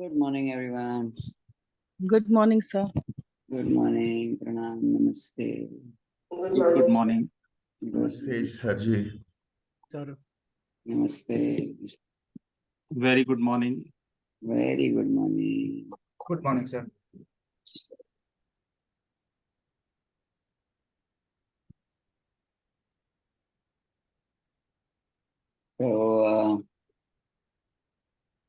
Good morning, everyone. Good morning, sir. Good morning. Pranam. Namaste. Good morning. Namaste, Sarji. Namaste. Very good morning. Very good morning. Good morning, sir. So,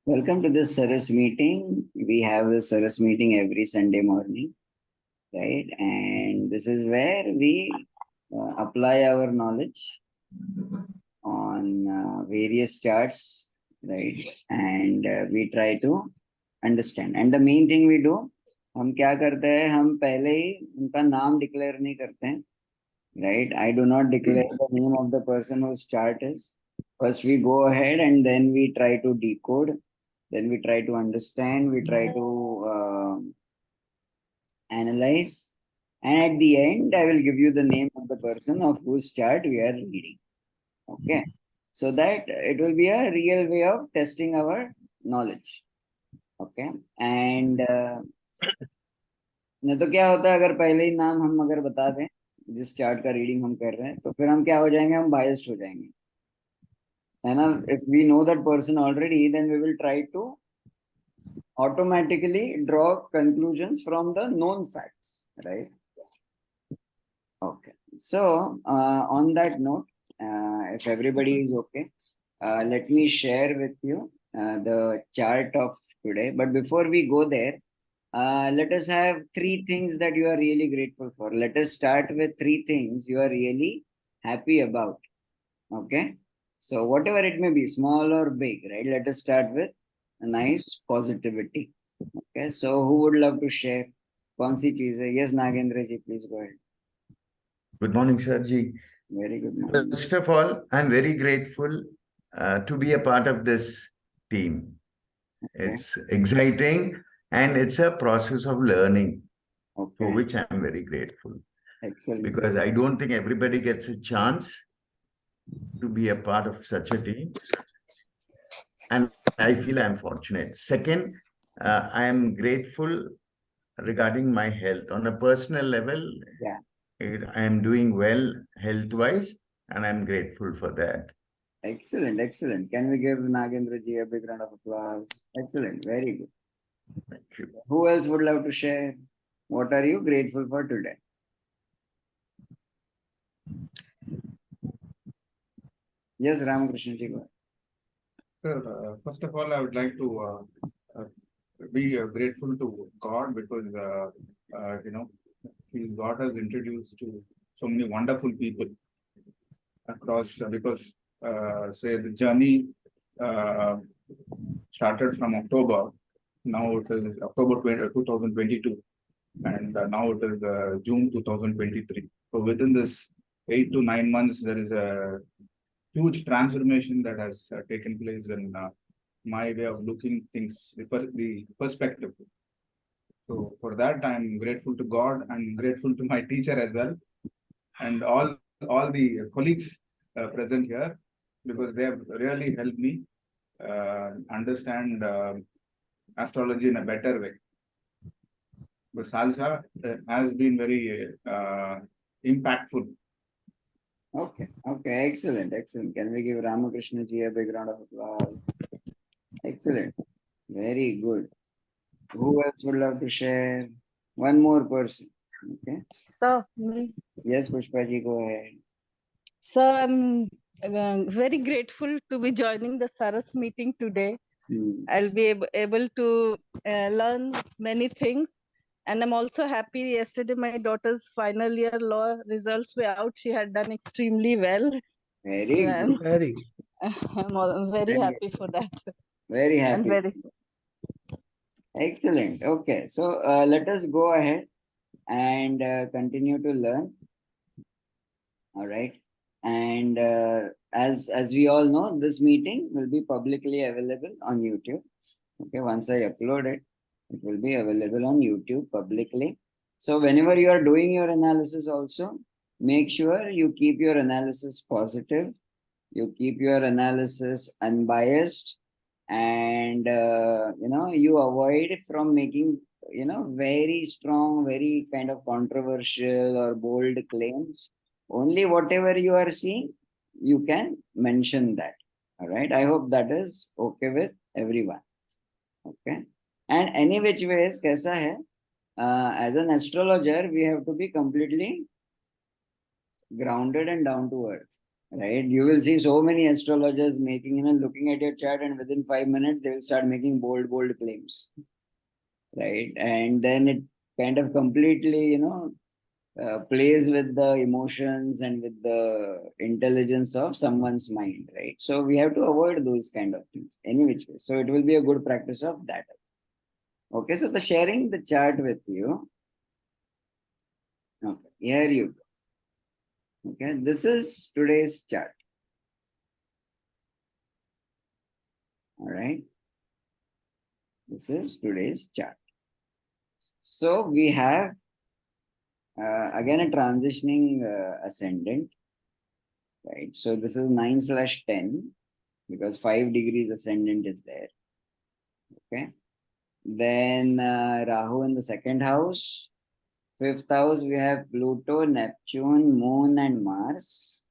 welcome to this SARAS meeting. We have this SARAS meeting every Sunday morning, right? And this is where we apply our knowledge on various charts, right? And we try to understand. And the main thing we do, हम क्या करते हैं, हम पहले ही उनका नाम declare नहीं करते हैं, right? I do not declare the name of the person whose chart is. First we go ahead and then we try to decode, then we try to understand, we try to analyze, and at the end I will give you the name of the person of whose chart we are reading. Okay, so that it will be a real way of testing our knowledge. Okay, and नहीं तो क्या होता है, अगर पहले ही नाम हम अगर बता दें जिस चार्ट का रीडिंग हम कर रहे हैं, तो फिर हम क्या हो जाएंगे, हम बायस्ड हो जाएंगे, है ना? If we know that person already, then we will try to automatically draw conclusions from the known facts, right? Okay, so on that note, if everybody is okay, let me share with you the chart of today. But before we go there, let us have 3 things that you are really grateful for. Let us start with 3 things you are really happy about. Okay, so whatever it may be, small or big, right? Let us start with a nice positivity. Okay, so who would love to share? कौन सी चीज है? Yes, Nagendra ji, please go ahead. Good morning, Sarji. Very good morning. First of all, I'm very grateful to be a part of this team. Okay. It's exciting and it's a process of learning for Okay, which I'm very grateful. excellent. Because I don't think everybody gets a chance to be a part of such a team. And I feel I'm fortunate. Second, I am grateful regarding my health. On a personal level, Yeah. I am doing well health-wise, and I'm grateful for that. Excellent, excellent. Can we give Nagendra ji a big round of applause? Excellent, very good. Thank you. Who else would love to share? What are you grateful for today? Yes, Ramakrishna ji, go ahead. Sir, first of all, I would like to be grateful to God because, God has introduced to so many wonderful people across, because, say, the journey started from October. Now it is October 2022, and now it is June 2023. So within this 8 to 9 months, there is a huge transformation that has taken place in my way of looking things, the perspective. So for that, I'm grateful to God and grateful to my teacher as well, and all the colleagues present here, because they have really helped me understand astrology in a better way. But SALSA has been very impactful. Okay, okay, excellent, excellent. Can we give Ramakrishna ji a big round of applause? Excellent, very good. Who else would love to share? One more person. Okay. Sir, me. Yes, Pushpa ji, go ahead. Sir, I'm very grateful to be joining the SARAS meeting today. I'll be able to learn many things. And I'm also happy yesterday my daughter's final year law results were out. She had done extremely well. Very good. I'm very happy for that. Very And happy. very Excellent. Okay, so let us go ahead and continue to learn. All right. And as we all know, this meeting will be publicly available on YouTube. Okay, once I upload it, it will be available on YouTube publicly. So whenever you are doing your analysis also, make sure you keep your analysis positive, you keep your analysis unbiased, and you avoid from making very strong, very kind of controversial or bold claims. Only whatever you are seeing, you can mention that. All right, I hope that is okay with everyone. Okay, and any which ways kaisa hai, as an astrologer we have to be completely grounded and down to earth, right? You will see so many astrologers making, looking at your chart, and within 5 minutes they will start making bold claims, right? And then it kind of completely plays with the emotions and with the intelligence of someone's mind, right? So we have to avoid those kind of things any which way. So it will be a good practice of that. Okay, so the sharing the chart with you. Okay, here you go. Okay, this is today's chart. All right, this is today's chart. So we have again a transitioning ascendant, right? So this is 9/10 because 5 degrees ascendant is there. Okay, then Rahu in the second house. Fifth house we have Pluto, Neptune, Moon, and Mars.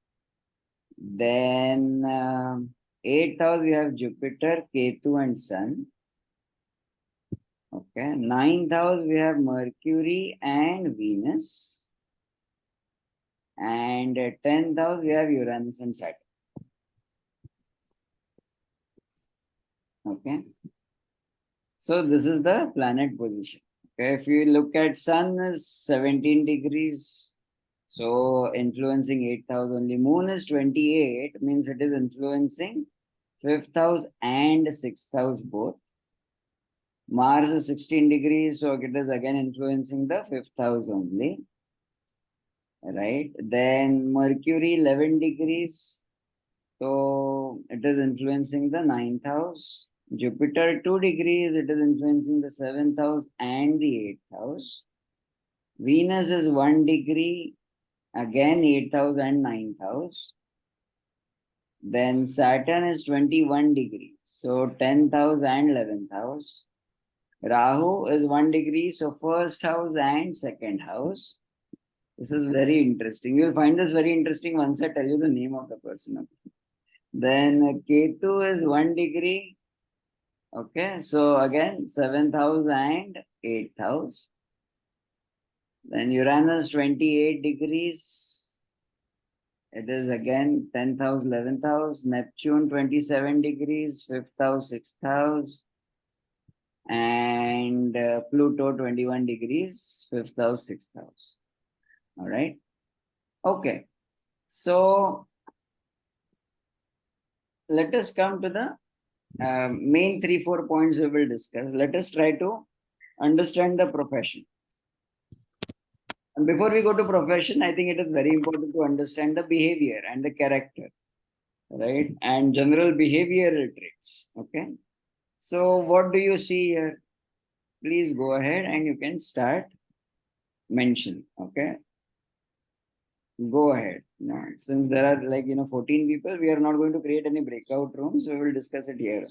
Then eighth house we have Jupiter, Ketu, and Sun. Okay, ninth house we have Mercury and Venus. And 10th house we have Uranus and Saturn. Okay, so this is the planet position. Okay, if you look at Sun is 17 degrees, so influencing 8th house only. Moon is 28, means it is influencing 5th house and 6th house both. Mars is 16 degrees, so it is again influencing the 5th house only. Right, then Mercury 11 degrees, so it is influencing the 9th house. Jupiter 2 degrees, it is influencing the 7th house and the 8th house. Venus is 1 degree, again 8th house and 9th house. Then Saturn is 21 degrees, so 10th house and 11th house. Rahu is 1 degree, so first house and second house. This is very interesting. You will find this very interesting once I tell you the name of the person. Then Ketu is 1 degree. Okay, so again 7th house and 8th house. Then Uranus 28 degrees. It is again 10th house, 11th house. Neptune 27 degrees, 5th house, 6th house. And Pluto 21 degrees, 5th house, 6th house. All right. Okay. So let us come to the main 3-4 points we will discuss. Let us try to understand the profession. And before we go to profession, I think it is very important to understand the behavior and the character, right? And general behavioral traits. Okay. So what do you see here? Please go ahead and you can start mention. Okay. Go ahead. No, since there are 14 people, we are not going to create any breakout rooms. We will discuss it here.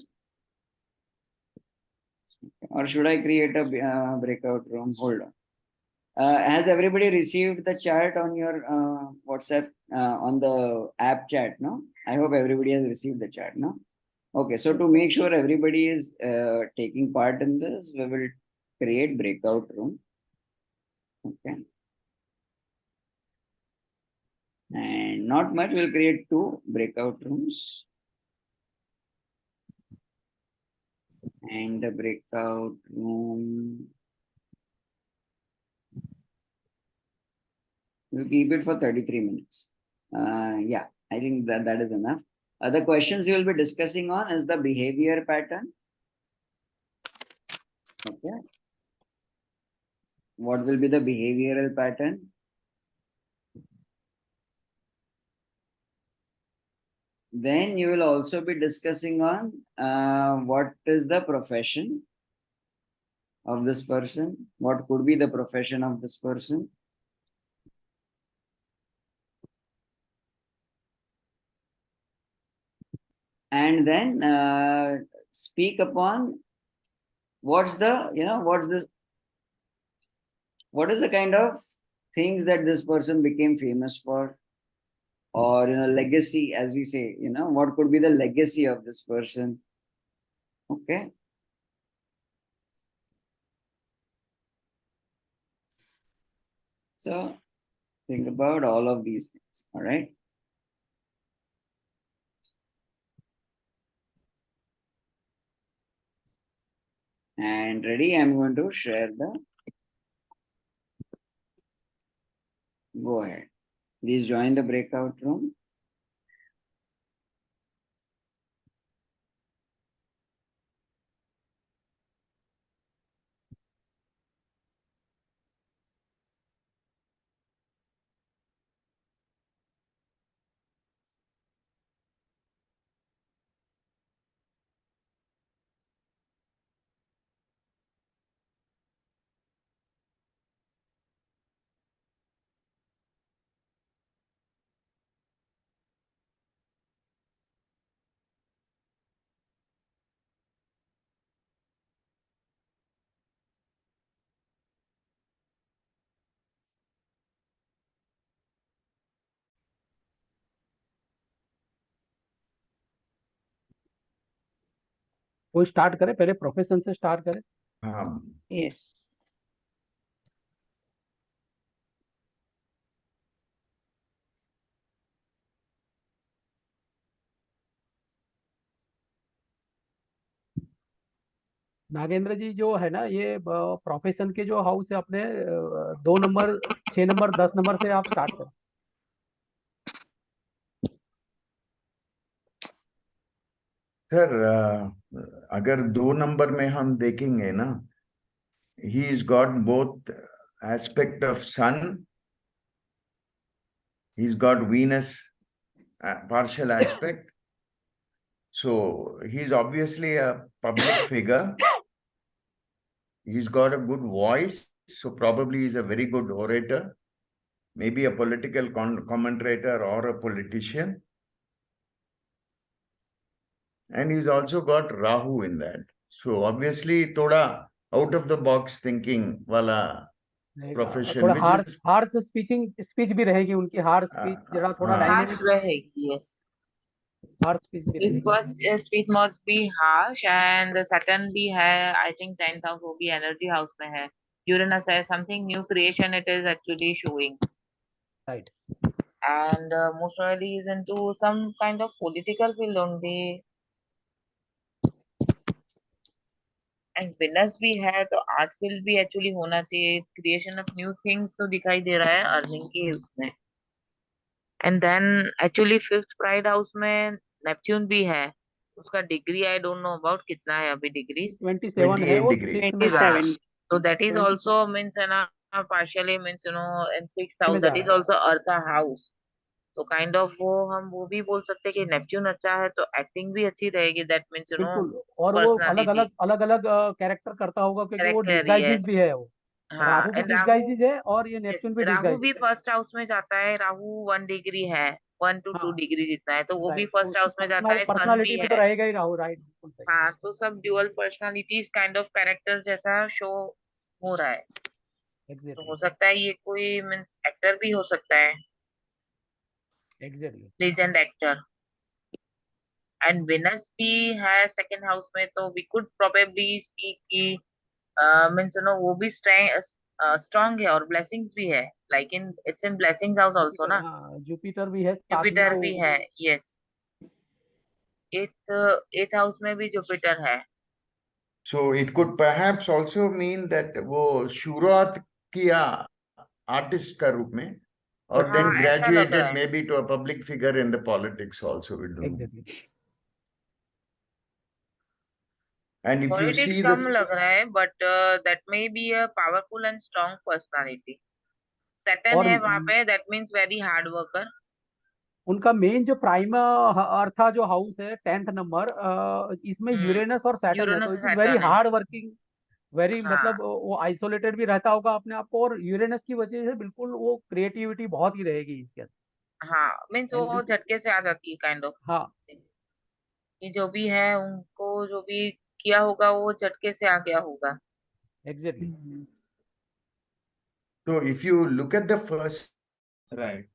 Or should I create a breakout room? Hold on. Has everybody received the chart on your WhatsApp on the app chat? No, I hope everybody has received the chart. No, okay. So to make sure everybody is taking part in this, we will create breakout room. Okay. And not much, we'll create 2 breakout rooms. And the breakout room, we'll keep it for 33 minutes. Yeah, I think that is enough. The questions you will be discussing on is the behavior pattern. Okay. What will be the behavioral pattern? Then you will also be discussing on what is the profession of this person, what could be the profession of this person. And then speak upon what's the, what is the kind of things that this person became famous for, or legacy, as we say, what could be the legacy of this person. Okay. So think about all of these things. All right. And ready, I'm going to share the. Go ahead. Please join the breakout room. वो start करे, पहले profession से start करे. हाँ. Yes. Nagendra जी जो है ना, ये प्रोफेशन के जो हाउस है अपने 2 नंबर, 6 नंबर, 10 नंबर से आप स्टार्ट करें. सर, अगर 2 नंबर में हम देखेंगे ना, he is got both aspect of sun, he's got Venus partial aspect, so he's obviously a public figure. He's got a good voice, so probably he's a very good orator, maybe a political commentator or a politician. And he's also got Rahu in that. So obviously, thoda out of the box thinking wala profession. थोड़ा which is- harsh speech भी रहेगी उनकी. Harsh speech जरा थोड़ा हाँ. Dynamic. Harsh रहेगी, yes. Harsh speech भी His रहेगी. first speech must be harsh, and the Saturn भी है, I think 10th house वो भी energy house में है. Uranus है, something new creation it is actually showing. Right. And most probably is into some kind of political field only. And Venus भी है, तो art field भी actually होना चाहिए. Creation of new things तो दिखाई दे रहा है earning के उसमें. And then actually 5th pride house में Neptune भी है. उसका degree I don't know about कितना है अभी डिग्री. 27 है वो 28 6 में जा रहा है. 27. So that is 20 also means partially means in 6th house में that जा is रहा है. also Earth house. तो kind of वो भी बोल सकते हैं कि नेपच्यून अच्छा है तो एक्टिंग भी अच्छी रहेगी. That means बिल्कुल. और वो अलग अलग कैरेक्टर करता होगा, क्योंकि वो Character, डिस्गाइजेस yes. भी है वो. हाँ, राहु भी and डिस्गाइजेस है और ये yes, नेपच्यून भी राहु डिस्गाइजेस भी है. फर्स्ट हाउस में जाता है. राहु 1 डिग्री है, 1 to 2 हाँ. डिग्री जितना है, तो वो भी राइट. फर्स्ट हाउस में जाता है. सन पर्सनालिटी भी में तो है. रहेगा ही राहु. राइट, बिल्कुल सही. हाँ, तो सब dual personalities kind of character जैसा शो हो रहा है. तो एग्जैक्टली. हो सकता है ये कोई मीन्स एक्टर भी हो सकता है, exactly. Legend actor. And Venus भी है सेकंड हाउस में, तो वी कुड प्रोबेबली सी कि मीन्स वो भी स्ट्रांग है और ब्लेसिंग्स भी है. Like in it's in blessings house also ना. जुपिटर भी है साथ में. जुपिटर भी है, यस. 8th हाउस में भी जुपिटर है. So it could perhaps also mean that वो शुरुआत किया आर्टिस्ट का रूप में, और हाँ, then ऐसा लग graduated रहा है. maybe to a public figure in the politics also. We don't know. Exactly. And if you politics see come the लग रहा है, but that may be a powerful and strong personality. Saturn और है वहां पे, that means very hard worker. उनका main जो prime अर्था जो हाउस है 10th नंबर, इसमें यूरेनस और सैटर्न है, तो Uranus it is very Saturn है. Hard working. वेरी हाँ. मतलब वो आइसोलेटेड भी रहता होगा अपने आप को, और यूरेनस की वजह से बिल्कुल वो क्रिएटिविटी बहुत ही रहेगी इसके अंदर. हाँ, मीन्स And वो झटके से आ जाती है काइंड ऑफ. हाँ. कि जो भी है उनको जो भी किया होगा वो झटके से आ गया होगा। Exactly. So if you look at the first, Right.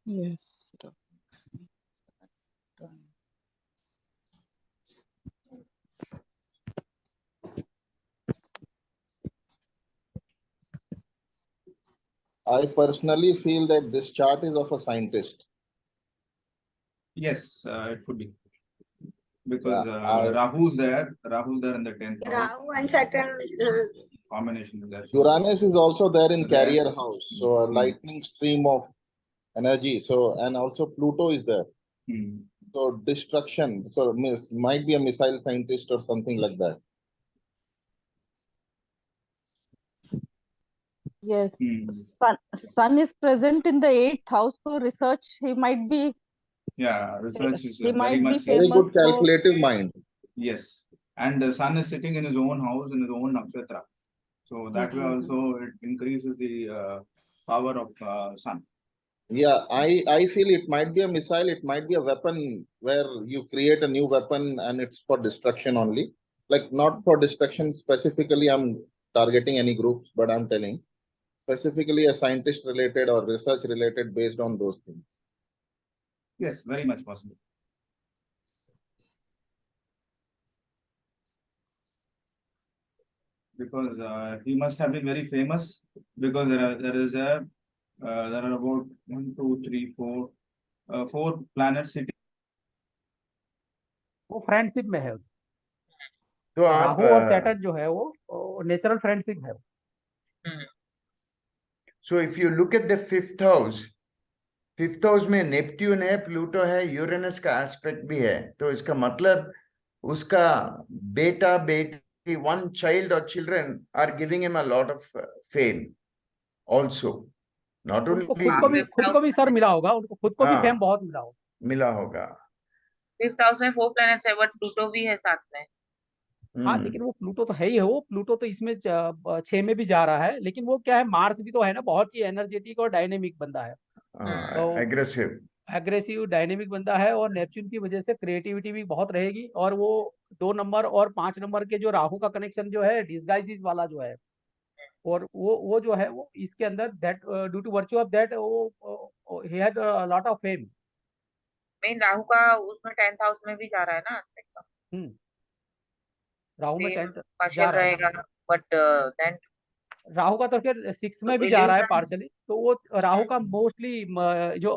Yes. I personally feel that this chart is of a scientist. Yes, it could be. Because Yeah, Rahu's there in the 10th house. Rahu and Saturn. Combination is there. Uranus is also there in There. carrier house, so a lightning stream of energy. So, and also Pluto is there. So destruction. So might be a missile scientist or something like that. Yes. Sun is present in the 8th house for research. He might be. Yeah, research is He very might be much. Very famous good for. calculative mind. Yes, and the sun is sitting in his own house, in his own nakshatra. So that way also it increases the power of sun. Yeah, I feel it might be a missile, it might be a weapon where you create a new weapon and it's for destruction only. Like not for destruction specifically, I'm targeting any groups, but I'm telling specifically a scientist related or research related based on those things. Yes, very much possible. Because he must have been very famous, because there are about 1, 2, 3, 4, 4 planets sitting. वो friendship में है। तो आप राहु और Saturn जो है वो natural friendship है। So if you look at the 5th house में नेपट्यून है, प्लूटो है, यूरेनस का एस्पेक्ट भी है, तो इसका मतलब उसका बेटा बेटी, one child or children are giving him a lot of fame also. Not only खुद को भी सर मिला होगा, उनको खुद को भी फेम बहुत मिला होगा। 5th हाउस में 4 प्लैनेट्स है, बट प्लूटो भी है साथ में। हाँ, लेकिन वो प्लूटो तो है ही है, वो प्लूटो तो इसमें 6 में भी जा रहा है, लेकिन वो क्या है, मार्स भी तो है ना, बहुत ही एनर्जेटिक और डायनेमिक बंदा है, तो एग्रेसिव डायनेमिक बंदा है, और नेपच्यून की वजह से क्रिएटिविटी भी बहुत रहेगी। और वो 2 नंबर और 5 नंबर के जो राहु का कनेक्शन जो है, डिस्गाइज वाला जो है, और वो जो है वो इसके अंदर that due to virtue of that वो he had a lot of fame. Main Rahu का उसमें 10th हाउस में भी जा रहा है ना एस्पेक्ट। राहु में 10th जा पार्शियल रहा है, रहेगा, बट देन राहु का तो फिर 6 में भी जा रहा है पार्शली। तो वो राहु का मोस्टली जो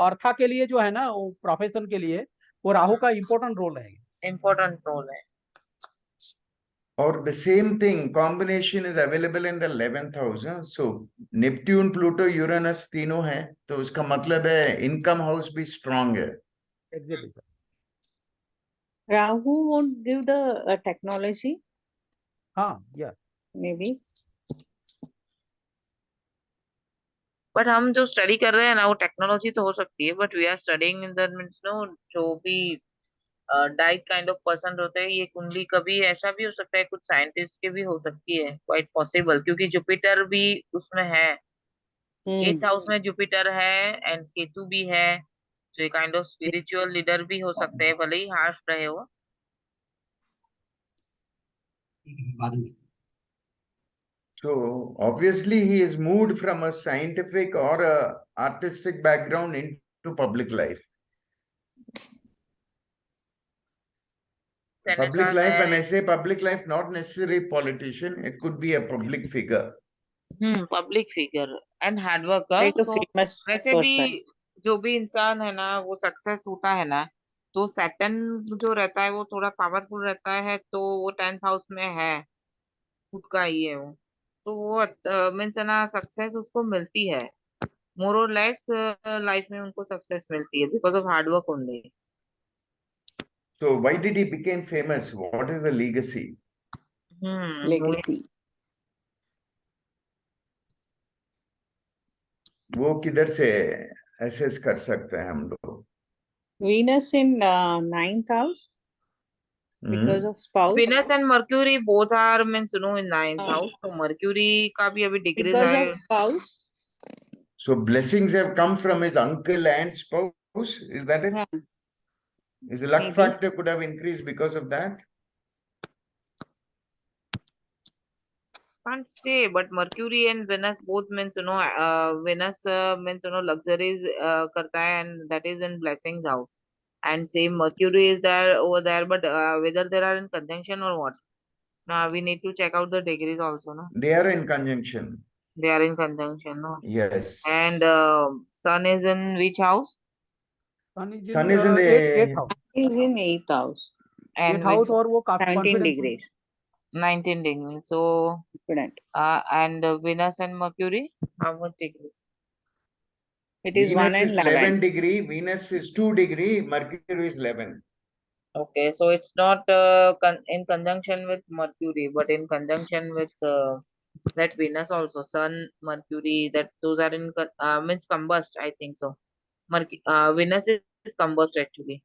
अर्था के लिए जो है ना, वो प्रोफेशन के लिए वो राहु का इम्पोर्टेंट रोल है, इम्पोर्टेंट रोल है। और the same thing combination is available in the 11th house. So Neptune, Pluto, Uranus तीनों है, तो उसका मतलब है इनकम हाउस भी स्ट्रांग है। Exactly, sir. Rahu won't give the technology. हाँ, yeah. Maybe. बट हम जो स्टडी कर रहे हैं ना, वो टेक्नोलॉजी तो हो सकती है, but we are studying in the means no, जो भी डाइट काइंड ऑफ पर्सन होते हैं, ये कुंडली कभी ऐसा भी हो सकता है, कुछ साइंटिस्ट के भी हो सकती है, क्वाइट पॉसिबल, क्योंकि जुपिटर भी उसमें है। 8th हाउस में जुपिटर है एंड केतु भी है, तो ये काइंड ऑफ स्पिरिचुअल लीडर भी हो सकते हैं, भले ही हार्श रहे हो। So obviously he is moved from a scientific or a artistic background into public life. Public life, when I say public life, not necessarily politician, it could be a public figure. Public figure and hard worker. So वैसे भी जो भी इंसान है ना, वो success होता है ना, तो सैटर्न जो रहता है वो थोड़ा पावरफुल रहता है, तो वो 10th हाउस में है, खुद का ही है वो, तो वो मीन्स ना सक्सेस उसको मिलती है, मोर और लेस लाइफ में उनको सक्सेस मिलती है because of hard work only. So why did he become famous? What is the legacy? Legacy. वो किधर से एसेस कर सकते हैं हम लोग? Venus in 9th house because of spouse. Venus and Mercury both are means in 9th house, so Mercury का भी अभी डिग्रीज because है। of spouse. So blessings have come from his uncle and spouse. Is that it? Yeah. His luck Maybe. factor could have increased because of that. Can't say, but Mercury and Venus both means, Venus means, luxuries karta hai, and that is in blessings house. And same Mercury is there over there, but whether they are in conjunction or what? Now we need to check out the degrees also, no? They are in conjunction. They are in conjunction, no? Yes. And Sun is in which house? Sun is Sun in is in the eighth house. Is in 8th house. And Eighth house which और वो काफी 17 confident degrees. 19 degrees. So Confident. and Venus and Mercury, how much degrees? It is 1 Venus and is 11. 11 degree, Venus is 2 degree, Mercury is 11. Okay, so it's not in conjunction with Mercury, but in conjunction with that Venus also, Sun, Mercury, that those are in means combust, I think so. Venus is combust actually.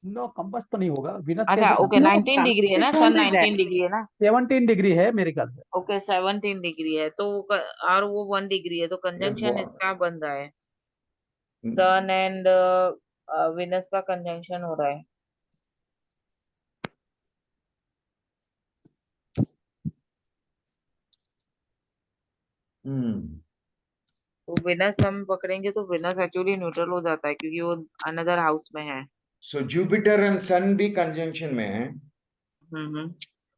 No combust तो नहीं होगा Venus अच्छा, कैसे okay, 19 degree है ना, Combust Sun won't be 19 degree है ना, 17 degree है मेरे ख्याल से okay, 17 degree है तो और वो 1 degree है तो conjunction wow. इसका बन रहा है, Sun and Venus का conjunction हो रहा है. तो Venus हम पकड़ेंगे तो Venus actually neutral हो जाता है क्योंकि वो another house में है. So Jupiter and Sun भी conjunction में है,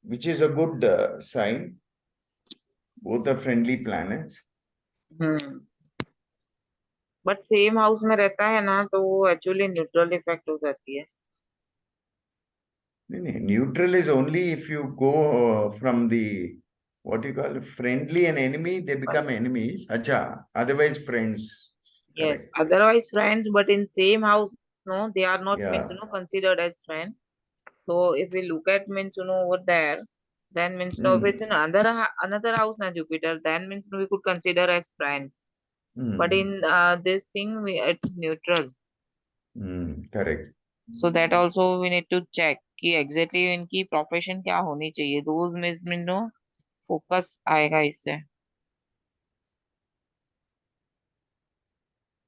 which is a good sign. Both are friendly planets. But same house में रहता है ना तो वो actually neutral effect हो जाती है. Neutral is only if you go from the what you call friendly and enemy, they become enemies. Acha, otherwise friends. Yes, Correct. otherwise friends, but in same house, no, they are not Yeah. means considered as friends. So if we look at means over there, then means if it's in another house na Jupiter, then means we could consider as friends. But in this thing, it's neutral. Correct. So that also we need to check कि exactly इनकी profession क्या होनी चाहिए. Those means focus आएगा इससे.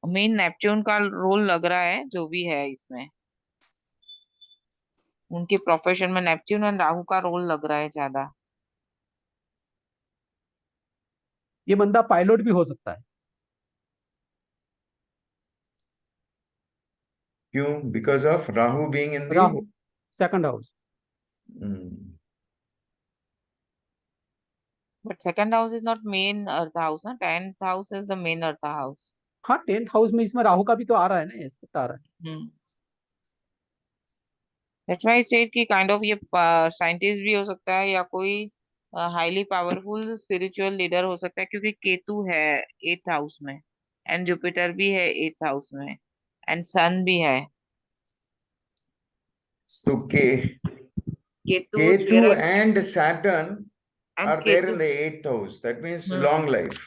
Main Neptune का role लग रहा है जो भी है इसमें, उनके प्रोफेशन में नेपच्यून और राहु का रोल लग रहा है ज्यादा. ये बंदा पायलट भी हो सकता है. क्यों? Because of Rahu being in the Rahu second house. But second house is not main earth house, ना 10th house is the main earth house. हाँ 10th हाउस में इसमें राहु का भी तो आ रहा है ना, एस्पेक्ट आ रहा है. That's why I said कि kind of ये साइंटिस्ट भी हो सकता है या कोई हाईली पावरफुल स्पिरिचुअल लीडर हो सकता है क्योंकि केतु है 8th हाउस में एंड जुपिटर भी है 8th हाउस में एंड सन भी है. So Ketu and Saturn are there in the 8th house. That means long life.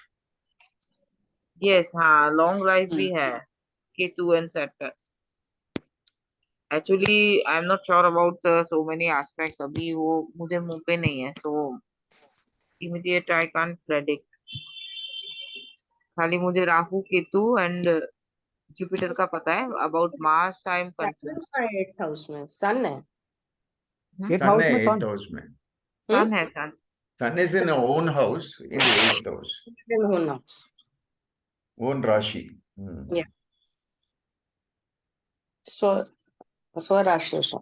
Yes, हाँ, long life भी है Ketu and Saturn. Actually, I'm not sure about so many aspects. अभी वो मुझे मुंह पे नहीं है, so immediate I can't predict. खाली मुझे राहु केतु and जुपिटर का पता है. About Mars I am confused. 8th house में सन है. 8th हाउस में सन. 8th house में. Sun है sun. Sun is in our own house in the 8th house. Own house. Own Rashi. Yeah. स्वराष्ट्र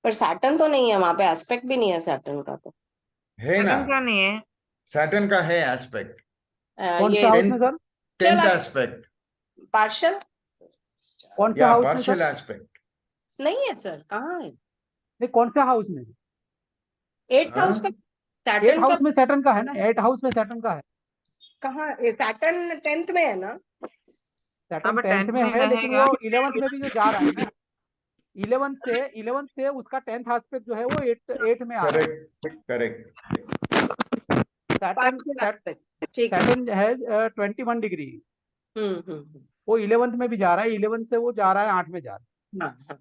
पर सैटर्न तो नहीं है वहां पे, एस्पेक्ट भी नहीं है सैटर्न का. तो है ना, Saturn का नहीं है. Saturn का है एस्पेक्ट. कौन सा हाउस में सर? 10th aspect. पार्शियल. कौन सा हाउस में पार्शियल सर? एस्पेक्ट नहीं है सर, कहाँ है? नहीं, कौन सा हाउस में? 8th हाउस पे 8th सैटर्न हाउस का. में सैटर्न का है ना, 8th हाउस में सैटर्न का है. कहाँ? सैटर्न 10th में है ना. सैटर्न but 10th में 10th है, में लेकिन रहेगा. वो 11th में भी जो जा रहा है ना, 11th से उसका 10th एस्पेक्ट जो है वो 8 में आ रहा है. करेक्ट. सैटर्न है 21 डिग्री. वो 11th में भी जा रहा है, 11th से वो जा रहा है 8 में जा रहा है.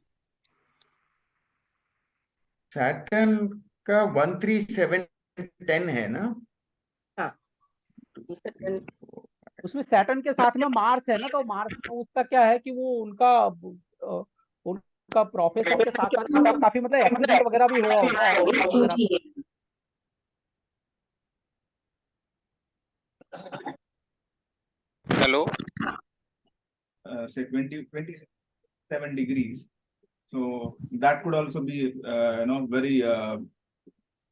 सैटर्न का 1 3 7 10 है ना. उसमें सैटर्न के साथ में मार्स है ना, तो मार्स उसका क्या है कि वो उनका प्रोफेशन के साथ साथ मतलब काफी मतलब एक्सीडेंट वगैरह भी हुआ होगा और वगैरह। Hello. Say 27 degrees. So that could also be, very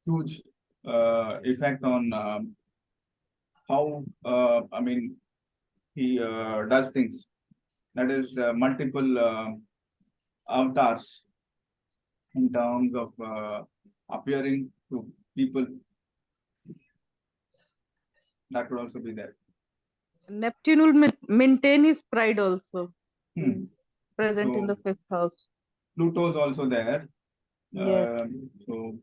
huge effect on how, he does things. That is multiple avatars in terms of appearing to people. That could also be there. Neptune will maintain his pride also. Hmm. Present in So the 5th house. Pluto is also there. Yes. So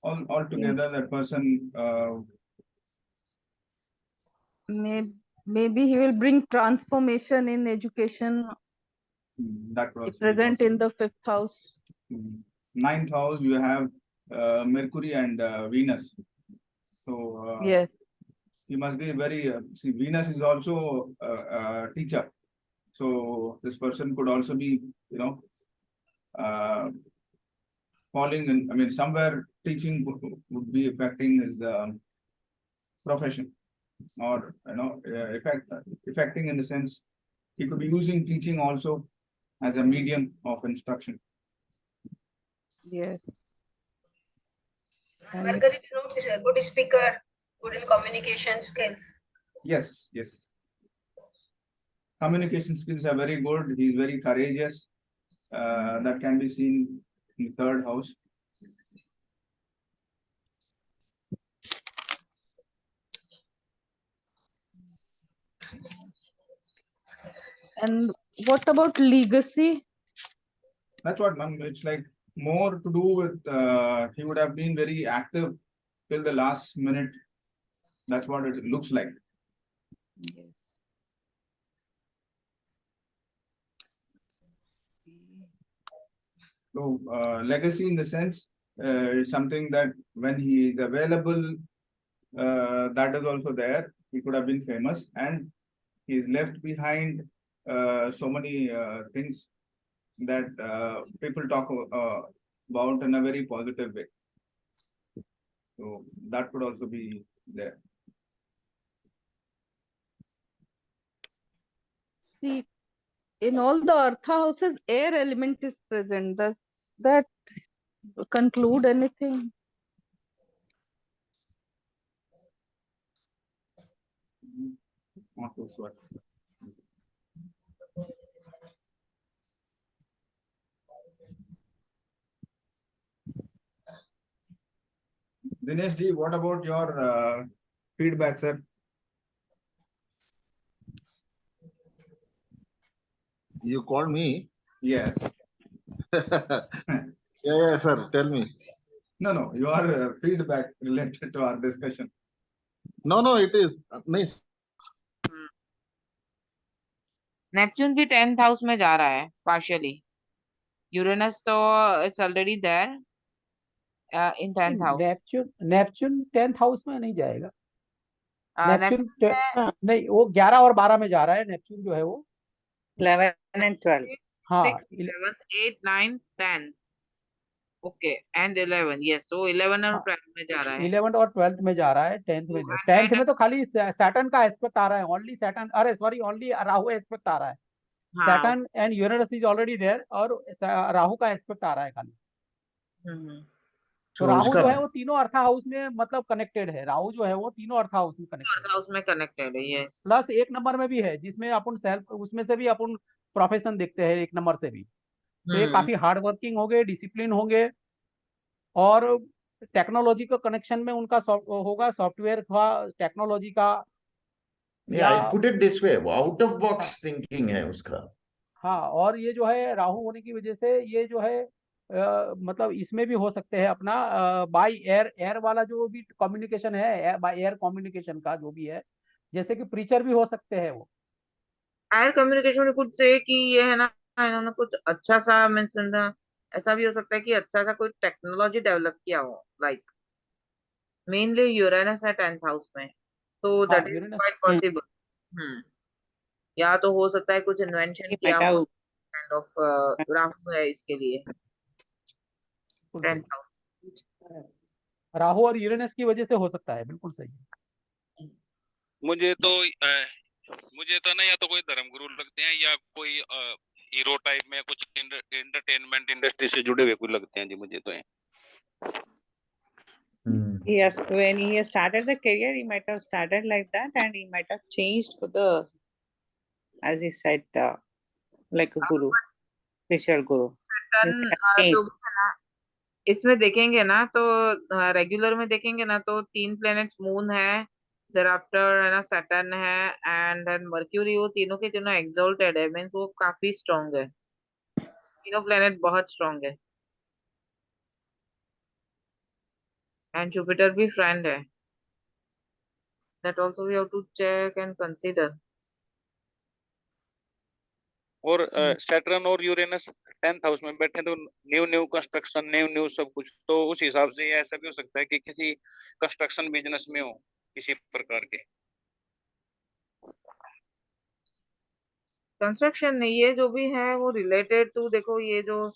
all together, that person maybe he will bring transformation in education. that could also be Present in the 5th house. 9th house, you have Mercury and Venus. So Yes. he must be very. See, Venus is also a teacher. So this person could also be, falling in. I mean, somewhere teaching would be affecting his profession, or affecting in the sense he could be using teaching also as a medium of instruction. Yes. Margaret Notes is a good speaker, good in communication skills. Yes, yes. Communication skills are very good. He is very courageous. That can be seen in the 3rd house. And what about legacy? That's what, man. It's like more to do with, he would have been very active till the last minute. That's what it looks like. Yes. So legacy in the sense, is something that when he is available, that is also there. He could have been famous, and he's left behind so many things that people talk about in a very positive way. So that could also be there. See, in all the Eartha houses, air element is present. Does that conclude anything? Not too sure. Dinesh ji, what about your feedback, sir? You called me? Yes. Yeah, sir. Tell me. No, your feedback related to our discussion. No, it is. Nice. Neptune भी 10th house में जा रहा है partially. Uranus तो it's already there in 10th house. Neptune 10th house में नहीं जाएगा। Neptune नहीं, वो 11 और 12 में जा रहा है। नेपच्यून जो है वो 11 and 12. हाँ 11th 8 9 10 ओके एंड 11 यस वो 11 और 12 में जा रहा है। 11th और 12th में जा रहा है। 10th में तो खाली सैटर्न का एस्पेक्ट आ रहा है। ओनली सैटर्न, अरे सॉरी, ओनली राहु एस्पेक्ट आ रहा है। Saturn and Uranus is already there और राहु का एस्पेक्ट आ रहा है खाली। तो राहु जो है वो तीनों अर्था हाउस में मतलब कनेक्टेड है। राहु जो है वो तीनों अर्था हाउस में कनेक्टेड है यस। प्लस 1 नंबर में भी है जिसमें अपन सेल्फ, उसमें से भी अपन प्रोफेशन देखते हैं 1 नंबर से भी। तो ये काफी हार्ड वर्किंग होंगे, डिसिप्लिन होंगे और टेक्नोलॉजी का कनेक्शन में उनका होगा, सॉफ्टवेयर का, टेक्नोलॉजी का। I put it this way, out of box thinking है उसका। हाँ, और ये जो है राहु होने की वजह से ये जो है मतलब इसमें भी हो सकते हैं अपना बाय एयर वाला जो भी कम्युनिकेशन है, बाय एयर कम्युनिकेशन का जो भी है, जैसे कि प्रीचर भी हो सकते हैं वो। एयर कम्युनिकेशन में कुछ से कि ये है ना, इन्होंने कुछ अच्छा सा मेंशन, ऐसा भी हो सकता है कि अच्छा सा कोई टेक्नोलॉजी डेवलप किया हो, लाइक मेनली यूरेनस है 10th हाउस में, तो दैट इज क्वाइट पॉसिबल। या तो हो सकता है कुछ इन्वेंशन He किया might हो, have काइंड ऑफ राहु है इसके लिए 10th हाउस। राहु और यूरेनस की वजह से हो सकता है, बिल्कुल सही। मुझे तो ना या तो कोई धर्म गुरु लगते हैं या कोई हीरो टाइप में कुछ एंटरटेनमेंट इंडस्ट्री से जुड़े हुए कोई लगते हैं जी मुझे तो। Yes, when he has started the career, he might have started like that, and he might have changed for the, as he said, like a guru, spiritual guru. He Saturn, might have changed. जो भी है ना, इसमें देखेंगे ना तो regular में देखेंगे ना तो 3 प्लैनेट्स मून है, देयर आफ्टर है ना सैटर्न है, एंड देन मर्क्यूरी, वो तीनों के तीनों एक्सल्टेड है, मींस वो काफी स्ट्रांग है, तीनों प्लैनेट बहुत स्ट्रांग है, एंड जुपिटर भी फ्रेंड है, that also we have to check and consider. और सैटर्न और यूरेनस 10th हाउस में बैठे तो न्यू कंस्ट्रक्शन, न्यू सब कुछ, तो उस हिसाब से ये ऐसा भी हो सकता है कि किसी कंस्ट्रक्शन बिजनेस में हो किसी प्रकार के। कंस्ट्रक्शन नहीं, ये जो भी है वो रिलेटेड टू, देखो ये जो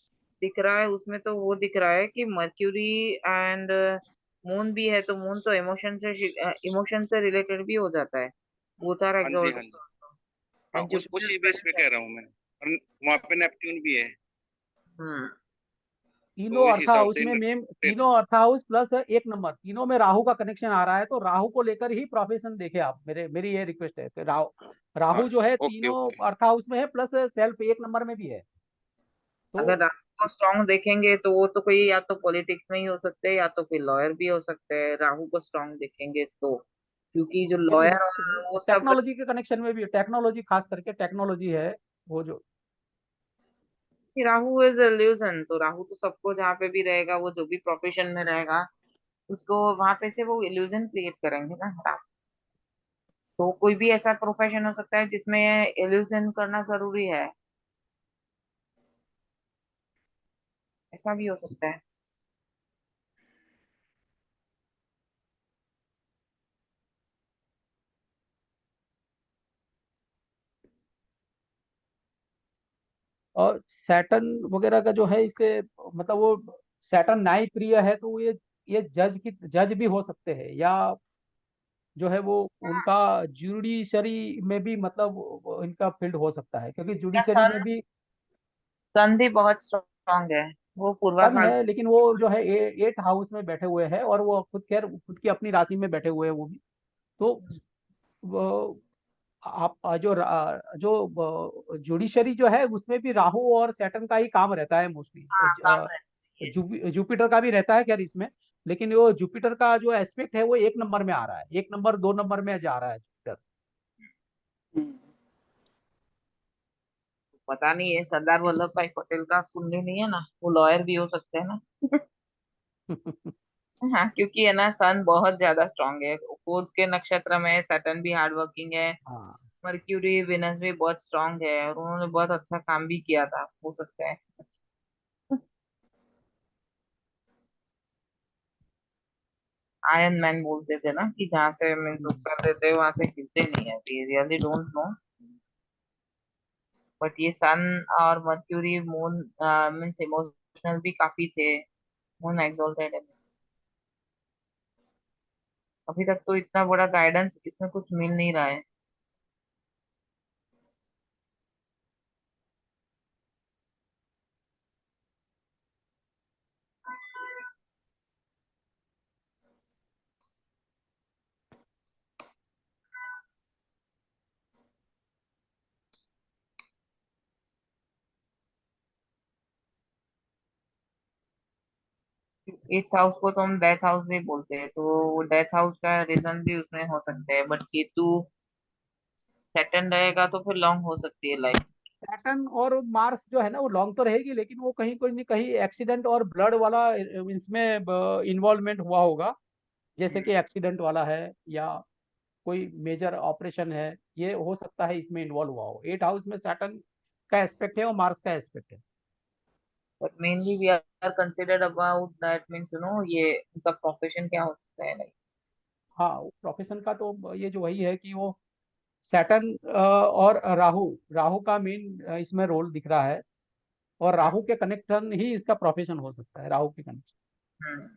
दिख रहा है उसमें तो वो दिख रहा है कि मर्क्यूरी एंड मून भी है, तो मून तो इमोशन से रिलेटेड भी हो जाता है, बोथ आर हाँ जी, एक्सल्टेड, हाँ जी, हाँ, एंड उसी बेस पे कह रहा हूँ मैं। और वहाँ पे नेपट्यून भी है, तीनों तो इस अर्थ हिसाब हाउस से में मेम, तीनों अर्थ हाउस प्लस 1 नंबर, तीनों में राहु का कनेक्शन आ रहा है, तो राहु को लेकर ही प्रोफेशन देखे आप। मेरी ये रिक्वेस्ट है कि राहु जो है ओके तीनों ओके। अर्थ हाउस में है, प्लस सेल्फ 1 नंबर में भी है। तो अगर राहु को स्ट्रॉन्ग देखेंगे तो वो तो कोई या तो पॉलिटिक्स में ही हो सकते हैं या तो कोई लॉयर भी हो सकते हैं, राहु को स्ट्रॉन्ग देखेंगे तो, क्योंकि जो ये भी हो लॉयर सकते और हैं, वो सब, टेक्नोलॉजी के कनेक्शन में भी, टेक्नोलॉजी खास करके टेक्नोलॉजी है वो जो। राहु इज इल्यूजन, तो राहु तो सबको जहाँ पे भी रहेगा, वो जो भी प्रोफेशन में रहेगा उसको वहां पे से वो इल्यूजन क्रिएट करेंगे ना राहु। तो कोई भी ऐसा प्रोफेशन हो सकता है जिसमें इल्यूजन करना जरूरी है, ऐसा भी हो सकता है। और सैटर्न वगैरह का जो है, इससे मतलब वो सैटर्न न्याय प्रिय है, तो ये जज भी हो सकते हैं, या जो है वो उनका जुडिशरी में भी, मतलब वो इनका फील्ड हो सकता है, क्योंकि या जुडिशरी सन, में भी सन भी बहुत स्ट्रांग है, वो पूर्वा सन साल। है, लेकिन वो जो है 8 हाउस में बैठे हुए हैं, और वो खुद की अपनी राशि में बैठे हुए हैं वो भी। तो वो आप जो जुडिशरी जो है उसमें भी राहु और सैटर्न का ही काम रहता है मोस्टली। हाँ, काम है, yes। जुपिटर का भी रहता है खैर इसमें, लेकिन वो जुपिटर का जो एस्पेक्ट है वो 1 नंबर में आ रहा है, 1 नंबर 2 नंबर में जा रहा है जुपिटर। पता नहीं है, सरदार वल्लभ भाई पटेल का कुंडली नहीं है ना, वो लॉयर भी हो सकते हैं ना। हाँ, क्योंकि है ना सन बहुत ज्यादा स्ट्रांग है, खुद के नक्षत्र में, सैटर्न भी हार्ड वर्किंग है, हाँ, मर्क्यूरी विनस भी बहुत स्ट्रांग है, और उन्होंने बहुत अच्छा काम भी किया था, हो सकता है। आयरन मैन बोलते थे ना कि जहाँ से मीन्स कर देते वहां से हिलते नहीं है, we really don't know, but ये सन और मर्क्यूरी मून मीन्स इमोशनल भी काफी थे, मून एक्सॉल्टेड है। अभी तक तो इतना बड़ा गाइडेंस इसमें कुछ मिल नहीं रहा है। 8th हाउस को तो हम डेथ हाउस भी बोलते हैं, तो डेथ हाउस का रीजन भी उसमें हो सकते हैं, बट केतु सैटर्न रहेगा तो फिर लॉन्ग हो सकती है लाइफ। सैटर्न और मार्स जो है ना वो लॉन्ग तो रहेगी, लेकिन वो कहीं कोई नहीं कहीं एक्सीडेंट और ब्लड वाला इसमें इन्वॉल्वमेंट हुआ होगा, जैसे कि एक्सीडेंट वाला है या कोई मेजर ऑपरेशन है, ये हो सकता है इसमें इन्वॉल्व हुआ हो। 8 हाउस में सैटर्न का एस्पेक्ट है और मार्स का एस्पेक्ट है। But mainly we are considered about that, means ये उनका प्रोफेशन क्या हो सकता है लाइक। हाँ, प्रोफेशन का तो ये जो वही है कि वो सैटर्न और राहु, राहु का मेन इसमें रोल दिख रहा है, और राहु के कनेक्शन ही इसका प्रोफेशन हो सकता है, राहु के कनेक्शन।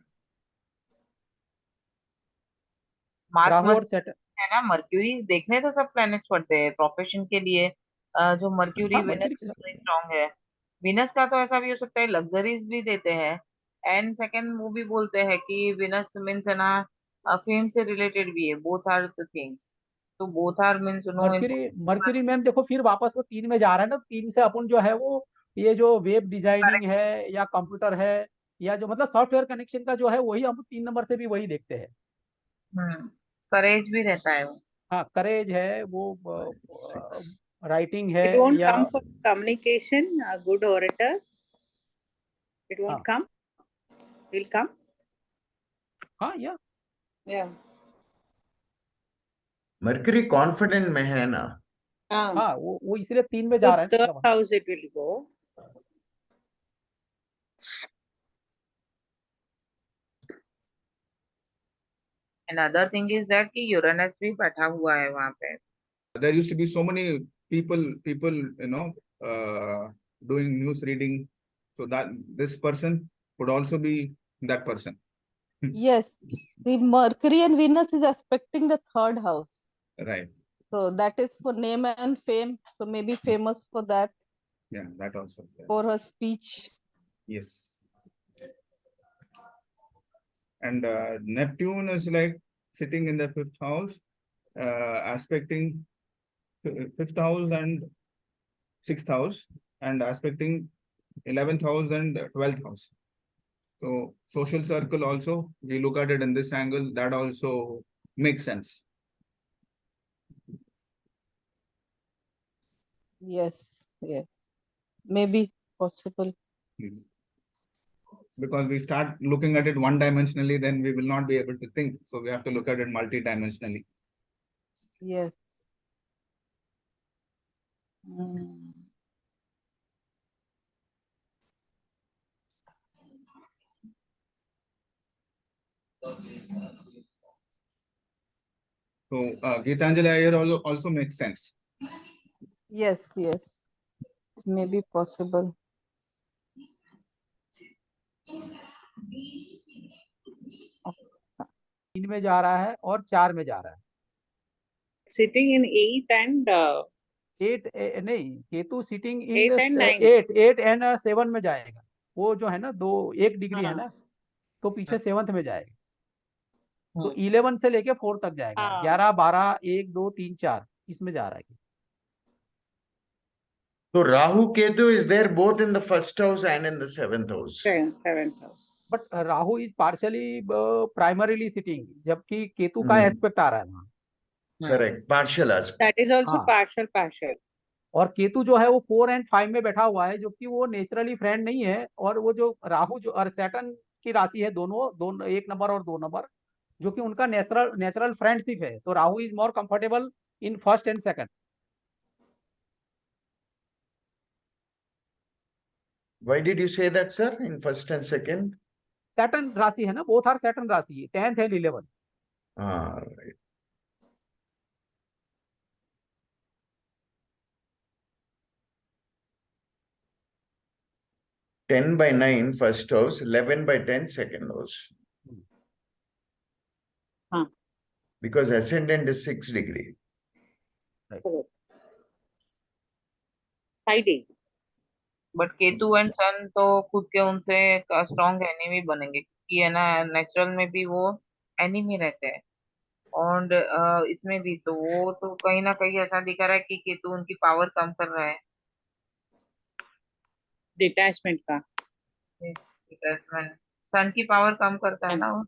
मार्स राहु और सैटर्न है ना, मर्क्यूरी देखने तो सब प्लैनेट्स पड़ते हैं प्रोफेशन के लिए। जो मर्क्यूरी हाँ, विनस मर्क्यूरी स्ट्रांग है। विनस का तो ऐसा भी हो सकता है लग्जरीज भी देते हैं। एंड सेकंड वो भी बोलते हैं कि विनस मीन्स है ना फेम से रिलेटेड भी है, बोथ आर द थिंग्स। तो both are means no. Mercury ma'am देखो फिर वापस वो 3 में जा रहा है ना, 3 से अपन जो है वो ये जो वेब डिजाइनिंग है या कंप्यूटर है या जो मतलब सॉफ्टवेयर कनेक्शन का जो है वही हम 3 नंबर से भी वही देखते हैं। करेज भी रहता है वो। हाँ, करेज है वो, राइटिंग है It won't या come for communication, a good orator. It won't हाँ come. Will come. हाँ या Yeah. मर्करी कॉन्फिडेंट में है ना? हाँ, वो इसलिए 3 में So जा रहा है third ना। house it will go. Another thing is that कि यूरेनस भी बैठा हुआ है वहां पे। There used to be so many people, doing news reading, so that this person could also be that person. Yes, the Mercury and Venus is aspecting the third house. Right. So that is for name and fame. So maybe famous for that, Yeah, that also. Yeah. for her speech. Yes. And Neptune is like sitting in the fifth house, aspecting fifth house and sixth house, and aspecting 11th house and 12th house. So social circle also, we look at it in this angle, that also makes sense. Yes, yes, maybe possible. Because we start looking at it one-dimensionally, then we will not be able to think. So we have to look at it multi-dimensionally. Yes. Mm. So Geetanjali Iyer also makes sense. Yes, yes, it's maybe possible. तीन में जा रहा है और 4 में जा रहा है। Sitting in 8 and 8 नहीं, Ketu sitting in 8 and 9. 8 and 7 में जाएगा। वो जो है ना 1 डिग्री है ना, तो पीछे 7th में जाएगा। तो 11 से लेके 4 तक जाएगा। 11, 12, 1, 2, 3, 4 इसमें जा रहा है। So Rahu Ketu is there both in the first house and in the 7th house. 7th house. But Rahu is partially primarily sitting, जबकि केतु का एस्पेक्ट आ रहा है वहाँ। Correct, partial aspect. That is also partial. और केतु जो है वो 4 and 5 में बैठा हुआ है, जो कि वो नेचुरली फ्रेंड नहीं है। और वो जो राहु जो और सैटर्न की राशि है, दोनों 1 नंबर और 2 नंबर, जो कि उनका नेचुरल फ्रेंडशिप है। तो Rahu is more comfortable in first and second. Why did you say that, sir, in first and second? Saturn राशि है ना, बोथ आर सैटर्न राशि, 10th and 11th। Right. Ten by 9 first house, 11 by 10 second house. Because ascendant is 6 degree. Right. Hiding. But Ketu and sun तो खुद के उनसे strong enemy बनेंगे, क्योंकि है ना नेचुरल में भी वो एनिमी रहते हैं। और इसमें भी तो वो तो कहीं ना कहीं ऐसा दिखा रहा है कि केतु उनकी पावर कम कर रहा है। डिटैचमेंट का। डिटैचमेंट सन की पावर कम करता है ना वो।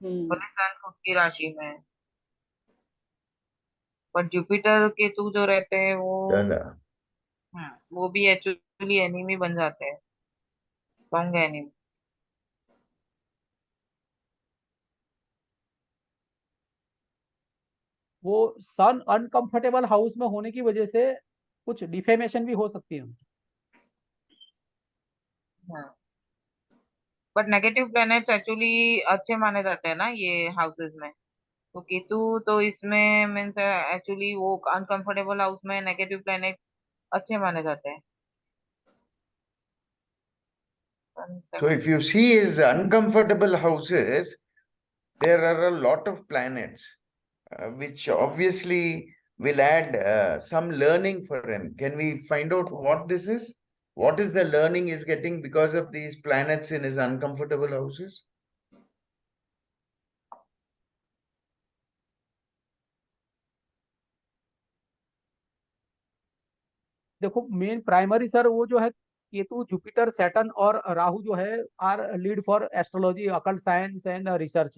भले सन खुद की राशि में है, पर जुपिटर केतु जो रहते हैं वो भी एक्चुअली एनिमी बन जाते हैं, स्ट्रॉन्ग एनिमी। वो सन अनकंफर्टेबल हाउस में होने की वजह से कुछ डिफेमेशन भी हो सकती है। बट नेगेटिव प्लैनेट्स एक्चुअली अच्छे माने जाते हैं ना ये हाउसेस में। तो केतु तो इसमें मीन्स एक्चुअली वो अनकंफर्टेबल हाउस में नेगेटिव प्लैनेट्स अच्छे माने जाते हैं। So if you see his uncomfortable houses, there are a lot of planets, which obviously will add some learning for him. Can we find out what this is? What is the learning he's getting because of these planets in his uncomfortable houses? देखो main primary sir वो जो है Ketu, Jupiter, Saturn और राहु जो है are lead for astrology, occult science and research.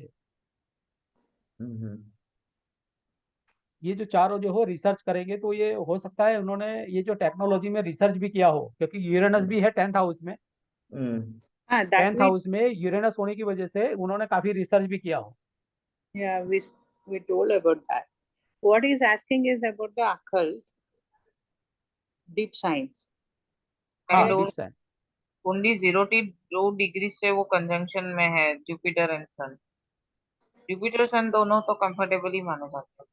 ये जो चारों जो हो रिसर्च करेंगे तो ये हो सकता है उन्होंने ये जो टेक्नोलॉजी में रिसर्च भी किया हो, क्योंकि यूरेनस भी है 10th हाउस में। 10th हाउस में यूरेनस होने की वजह से उन्होंने काफी रिसर्च भी किया हो। Yeah, we told about that. What he's asking is about the occult, deep science. हाँ, And deep science. Only 0 degree से वो कंजंक्शन में है जुपिटर एंड सन। जुपिटर सन दोनों तो कंफर्टेबली माने जाते हैं।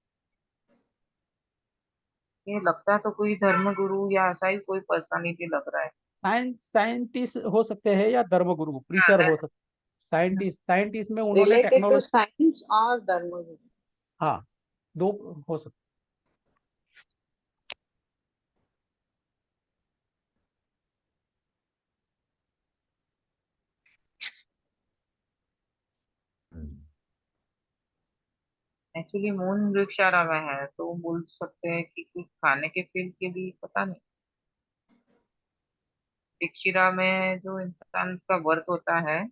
ये लगता है तो कोई धर्मगुरु या ऐसा ही कोई पर्सनालिटी लग रहा है। साइंटिस्ट हो सकते हैं या धर्मगुरु, प्रीचर हो सकते, साइंटिस्ट में उन्होंने Related to technology, science or dharma. हाँ दो हो सकते। एक्चुअली मून वृक्षारा में है तो बोल सकते हैं कि कुछ खाने के फील्ड के भी पता नहीं। वृक्षिरा में जो इंसान का बर्थ होता है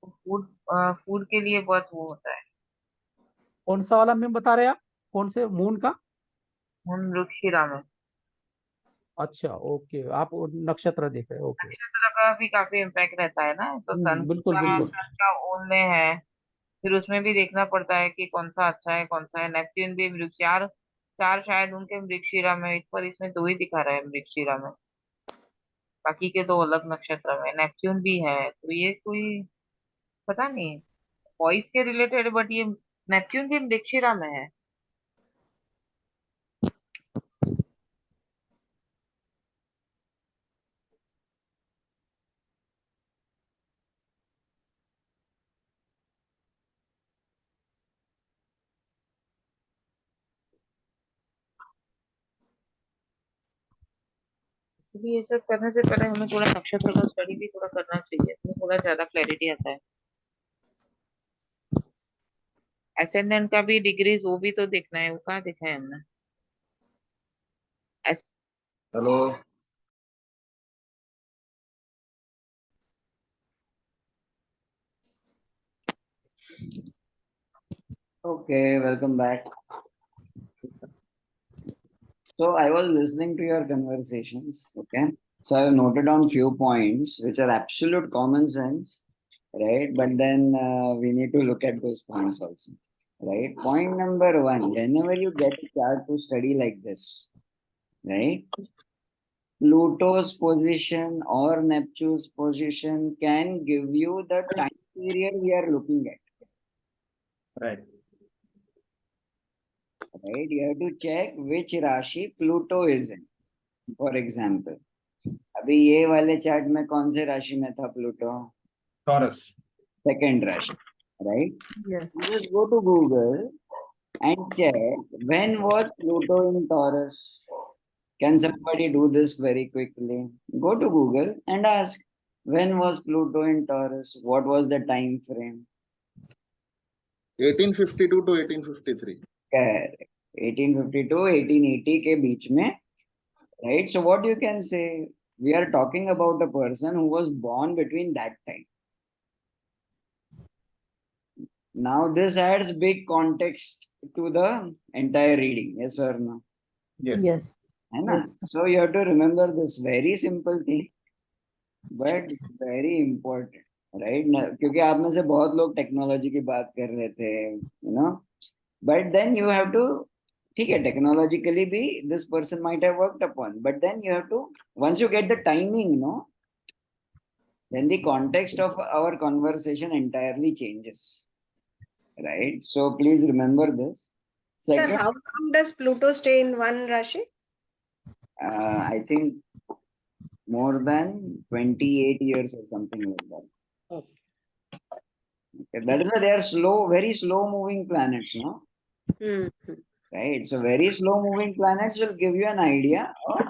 फूड फूड के लिए बहुत वो होता है। कौन सा वाला में बता रहे आप, कौन से मून का? मून वृक्षिरा में। अच्छा, ओके, आप नक्षत्र देख रहे हैं, ओके। नक्षत्र का भी काफी इम्पैक्ट रहता है ना, तो बिल्कुल बिल्कुल। सन का ओन में है, फिर उसमें भी देखना पड़ता है कि कौन सा अच्छा है कौन सा है। नेपच्यून भी वृक्ष चार चार शायद उनके वृक्षिरा में, पर इसमें 2 ही दिखा रहा है वृक्षिरा में, बाकी के 2 अलग नक्षत्र में। नेपच्यून भी है तो ये कोई पता नहीं वॉइस के रिलेटेड, बट ये नेपच्यून भी वृक्षिरा में है। इसलिए ये सब करने से पहले हमें थोड़ा नक्षत्र का स्टडी भी थोड़ा करना चाहिए, तो थोड़ा ज्यादा क्लैरिटी आता है। एसेंडेंट का भी डिग्रीज वो भी तो देखना है, वो कहाँ देखा है हमने। Hello, Okay, welcome back. So I was listening to your conversations, okay? So I have noted down few points which are absolute common sense, right? But then we need to look at those points also, right? Point number 1, whenever you get a chart to study like this, right? Pluto's position or Neptune's position can give you the time period we are looking at. Right. Right? You have to check which Rashi Pluto is in. For example, अभी ये वाले chart में कौन से राशि में था Pluto? Taurus. Second राशि, right? Yes. You just go to Google and check when was Pluto in Taurus. Can somebody do this very quickly? Go to Google and ask when was Pluto in Taurus? What was the time frame? 1852 to 1853. Correct. 1852, 1880 के बीच में, right? So what you can say, we are talking about a person who was born between that time. Now this adds big context to the entire reading, yes or no? Yes. Yes. है ना? So you have to remember this very simple thing, but very important, right? क्योंकि आप में से बहुत लोग technology की बात कर रहे थे, you know, but then you have to, ठीक है, टेक्नोलॉजिकली भी this person might have worked upon, but then you have to, once you get the timing, no, then the context of our conversation entirely changes. right? So please remember this. Sir, Second, how long does Pluto stay in one Rashi? I think more than 28 years or something like that. Okay, that is why they are slow, very slow moving planets, no? Right? So very slow moving planets will give you an idea of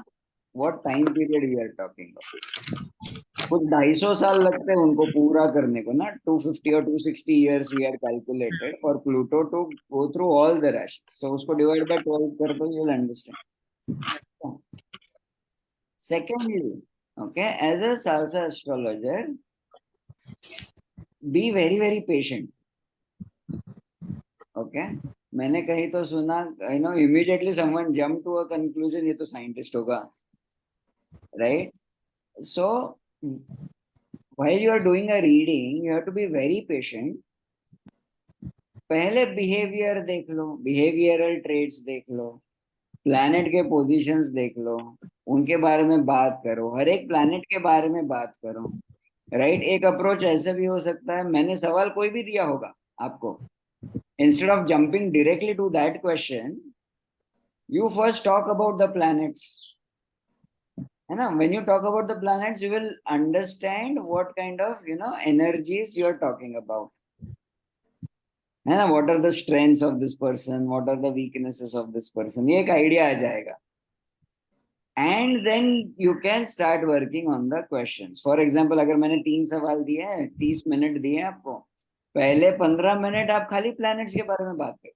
what time period we are talking about. कुछ 250 साल लगते हैं उनको पूरा करने को ना 250 or 260 years we are calculated for Pluto to go through all the rashis. So उसको divide by 12 कर दो, you will understand. Secondly, okay, as a SALSA astrologer, be very, very patient. Okay, मैंने कहीं तो सुना, I know immediately someone jump to a conclusion, ये तो scientist होगा, right? So while you are doing a reading, you have to be very patient. पहले behavior देख लो, behavioral traits देख लो, planet के positions देख लो, उनके बारे में बात करो, हर एक planet के बारे में बात करो, right? एक approach ऐसे भी हो सकता है, मैंने सवाल कोई भी दिया होगा आपको, instead of jumping directly to that question, you first talk about the planets. And when you talk about the planets, you will understand what kind of energies you are talking about. And what are the strengths of this person? What are the weaknesses of this person? ये एक idea आ जाएगा. And then you can start working on the questions. For example, अगर मैंने 3 सवाल दिए हैं, 30 minute दिए आपको, पहले 15 मिनट आप खाली planets के बारे में बात करें.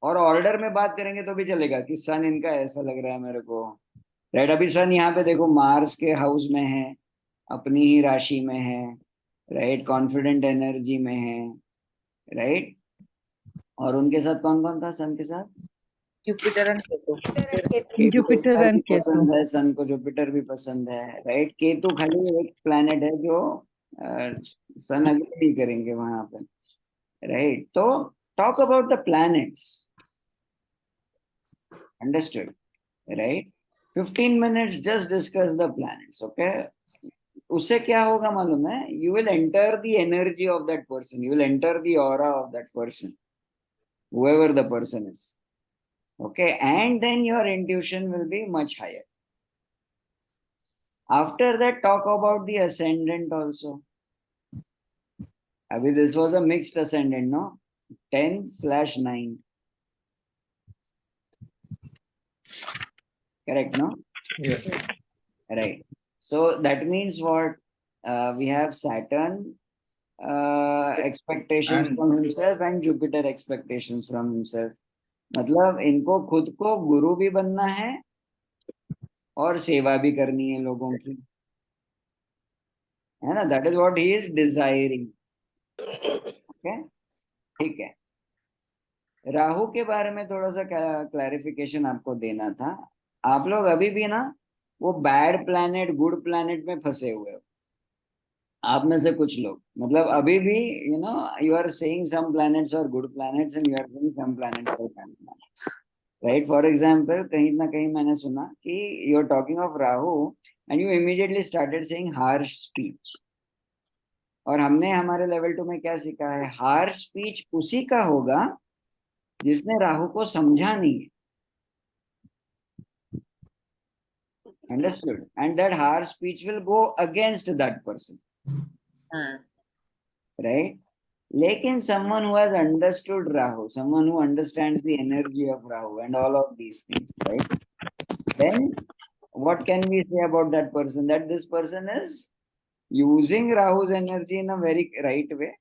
और ऑर्डर में बात करेंगे तो भी चलेगा कि सन इनका ऐसा लग रहा है मेरे को, राइट? अभी सन यहाँ पे देखो मार्स के हाउस में है, अपनी ही राशि में है, राइट? कॉन्फिडेंट एनर्जी में है, राइट? और उनके साथ कौन कौन था सन के साथ? Jupiter and Ketu. Jupiter and Ketu पसंद है सन को, जुपिटर भी पसंद है, राइट? केतु खाली एक प्लैनेट है जो सन अग्री नहीं करेंगे वहां पे, राइट? तो talk about the planets. Understood, right? 15 minutes just discuss the planets, okay? उससे क्या होगा मालूम है? You will enter the energy of that person. You will enter the aura of that person, whoever the person is. Okay, and then your intuition will be much higher. After that, talk about the ascendant also. Abhi, this was a mixed ascendant, no? 10/9. Correct, no? Yes. Right. So that means what? We have Saturn expectations from himself and Jupiter expectations from himself. मतलब इनको खुद को गुरु भी बनना है और सेवा भी करनी है लोगों की, है ना? That is what he is desiring. Okay? ठीक है. राहु के बारे में थोड़ा सा क्लैरिफिकेशन आपको देना था. आप लोग अभी भी ना वो बैड प्लैनेट गुड प्लैनेट में फंसे हुए हो. आप में से कुछ लोग मतलब अभी भी you are saying some planets are good planets and you are saying some planets are bad planets, right? For example, कहीं ना कहीं मैंने सुना कि you are talking of Rahu and you immediately started saying harsh speech. और हमने हमारे level 2 में क्या सीखा है? harsh speech उसी का होगा जिसने राहु को समझा नहीं है. Understood? And that harsh speech will go against that person. Right? Lekin someone who has understood Rahu, someone who understands the energy of Rahu and all of these things, right? Then what can we say about that person? That this person is using Rahu's energy in a very right way.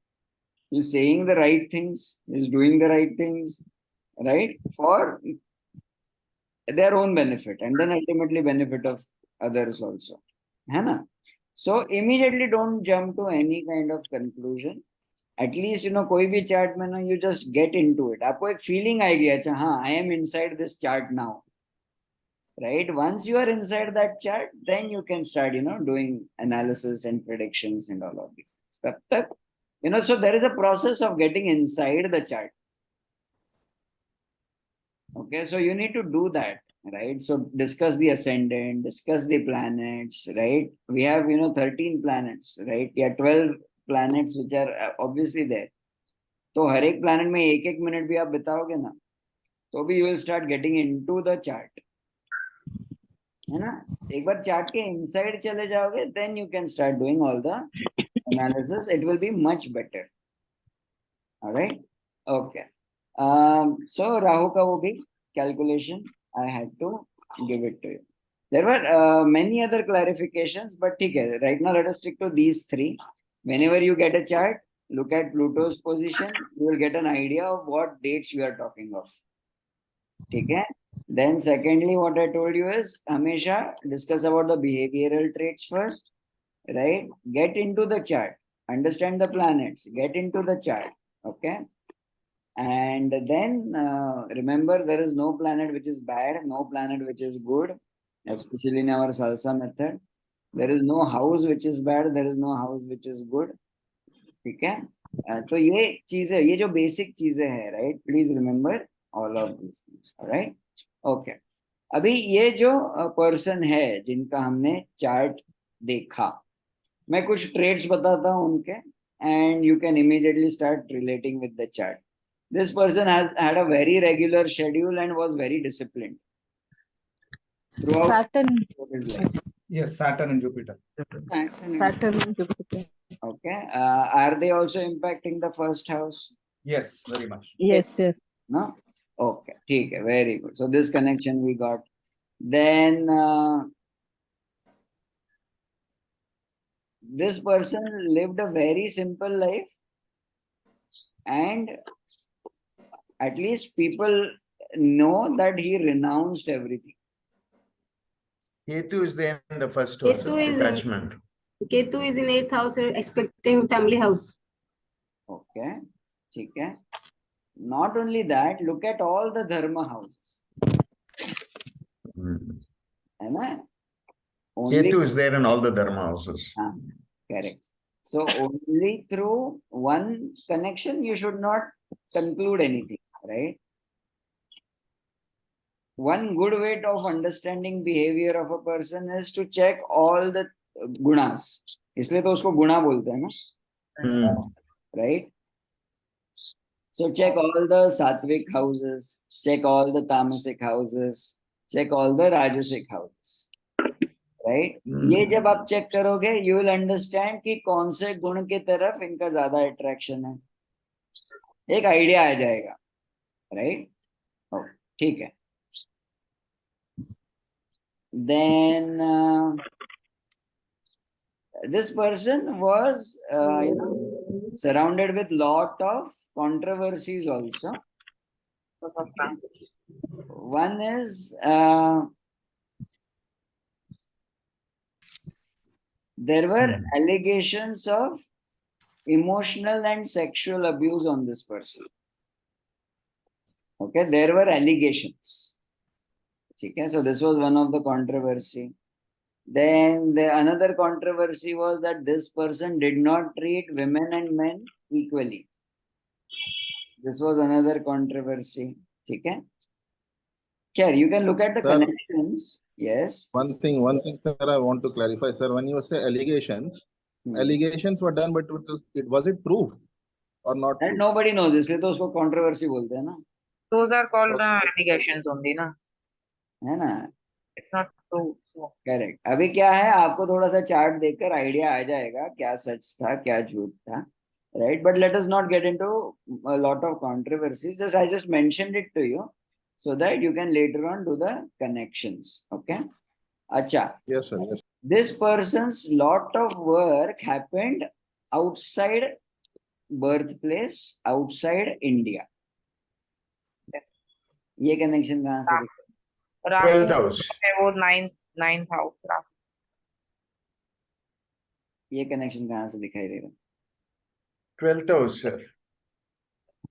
He's saying the right things, he's doing the right things, right? For their own benefit and then ultimately benefit of others also. है ना? So immediately don't jump to any kind of conclusion. At least कोई भी chart में ना you just get into it. आपको एक feeling आएगी, अच्छा हाँ I am inside this chart now. Right? Once you are inside that chart, then you can start doing analysis and predictions and all of these things. So there is a process of getting inside the chart. Okay, so you need to do that, right? So discuss the ascendant, discuss the planets, right? We have 13 planets, right? Yeah, 12 planets which are obviously there. तो हर एक planet में एक एक minute भी आप बिताओगे ना, तो भी you will start getting into the chart, है ना. एक बार चार्ट के इनसाइड चले जाओगे, then you can start doing all the analysis. It will be much better. Alright, okay. So Rahu का वो भी calculation I had to give it to you. There were many other clarifications, but ठीक है, right now let us stick to these three. Whenever you get a chart, look at Pluto's position, you will get an idea of what dates you are talking of. ठीक है. Then secondly, what I told you is हमेशा discuss about the behavioral traits first, right? Get into the chart, understand the planets, get into the chart, okay? And then remember, there is no planet which is bad, no planet which is good, especially in our SALSA method. There is no house which is bad, there is no house which is good. ठीक है. तो ये चीजें, ये जो basic चीजें हैं, right, please remember all of these things. Alright, okay. अभी ये जो पर्सन है जिनका हमने चार्ट देखा, मैं कुछ ट्रेड्स बताता हूँ उनके, and you can immediately start relating with the chart. This person has had a very regular schedule and was very disciplined throughout Saturn. his life. Yes, Saturn and Jupiter. Saturn and Jupiter. Okay. Are they also impacting the first house? Yes, very much. Yes, yes. No? Okay. ठीक है. Very good. So this connection we got. Then this person lived a very simple life, and at least people know that he renounced everything. Ketu is there in the first house, Ketu is in- detachment. Ketu is in 8th house, expecting family house. Okay, ठीक है. Not only that, look at all the dharma houses. है ना? Ketu is there in all the dharma houses. Correct. So only through one connection you should not conclude anything, right? One good way of understanding behavior of a person is to check all the gunas. इसलिए तो उसको गुणा बोलते हैं ना, right? So check all the sattvic houses, check all the tamasic houses, check all the rajasic houses, right? ये जब आप चेक करोगे, you will understand कि कौन से गुण की तरफ इनका ज्यादा अट्रैक्शन है. एक आइडिया आ जाएगा, right? ठीक है. Then this person was surrounded with lot of controversies also. One is there were allegations of emotional and sexual abuse on this person. Okay, there were allegations. Okay, so this was one of the controversy. Then another controversy was that this person did not treat women and men equally. This was another controversy. Okay. Here you can look at the connections. Yes. One thing, sir, I want to clarify, sir. When you say allegations, allegations were done, but was it proved or not? That nobody knows. इसलिए तो उसको controversy बोलते हैं ना. Those are called allegations only, ना? है ना? It's not true. So. Correct. अभी क्या है, आपको थोड़ा सा चार्ट देखकर आइडिया आ जाएगा क्या सच था क्या झूठ था, right? But let us not get into a lot of controversies. I just mentioned it to you so that you can later on do the connections. Okay. Acha. Yes, sir. Yes. This person's lot of work happened outside birthplace, outside India. ये connection कहाँ से? 12th house. वो ninth house. ये connection कहाँ से दिखाई दे रहा? 12th house, sir.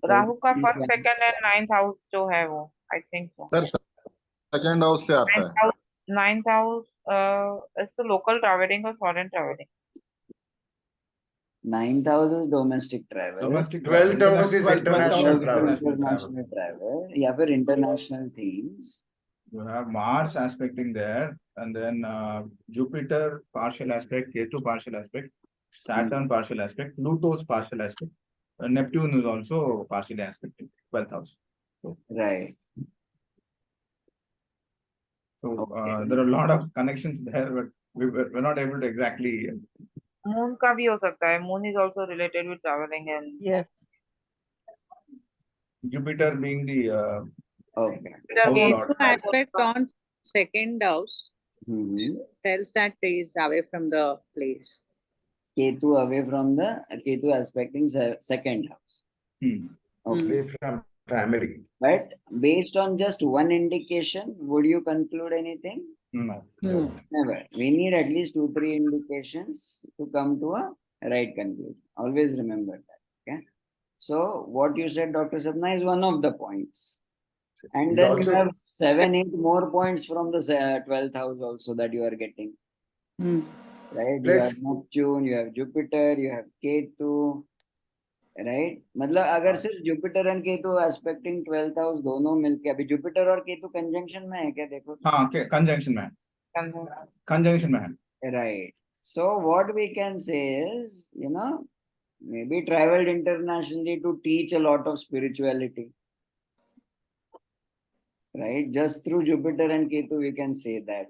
Rahu का first, second and ninth house जो है वो, I think so. Sir, second house से आता है. Ninth house is the local traveling or foreign traveling. 9th house is domestic travel. Domestic 12th house is 12th international travel. International travel. या फिर international things. You have Mars aspecting there, and then Jupiter partial aspect, Ketu partial aspect, Saturn partial aspect, Pluto's partial aspect. Neptune is also partially aspected 12th house. So, Right. so Okay. there are a lot of connections there, but we're not able to exactly. Moon का भी हो सकता है. Moon is also related with traveling and Yes. Jupiter being the Okay. house Ketu lord. aspect on second house Mm-hmm. tells that he is away from the place. Ketu away from the Ketu aspecting second house. Hmm. Okay. Away from family. But based on just one indication, would you conclude anything? No. Hmm. Never. We need at least 2-3 indications to come to a right conclusion. Always remember that. Okay. So what you said, Dr. Sapna, is one of the points. And He's then also- you have 7-8 more points from the 12th house also that you are getting. Hmm. Right? You Plus- have Neptune, you have Jupiter, you have Ketu. Right मतलब अगर सिर्फ Jupiter and Ketu expecting 12th house दोनों मिलके अभी Jupiter और Ketu conjunction में है क्या देखो हाँ कंजंक्शन में कंजंक्शन में है right so what we can say is you know maybe traveled internationally to teach a lot of spirituality, right? Just through Jupiter and Ketu we can say that.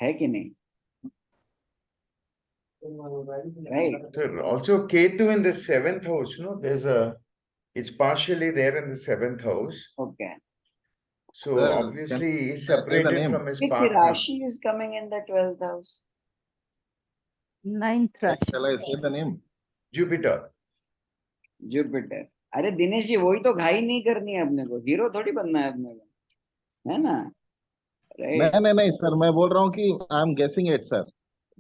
है कि नहीं? Right. Sir, also Ketu in the 7th house, no? It's partially there in the 7th house. Okay. So Sir, obviously he's say the separated name. from his Which partner. Rashi is coming in the 12th house? 9th Rashi. Shall I say the name? Jupiter. Jupiter. अरे दिनेश जी वही तो घाई नहीं करनी है अपने को hero थोड़ी बनना है अपने को है ना राइट नहीं सर मैं बोल रहा हूँ कि I am guessing it sir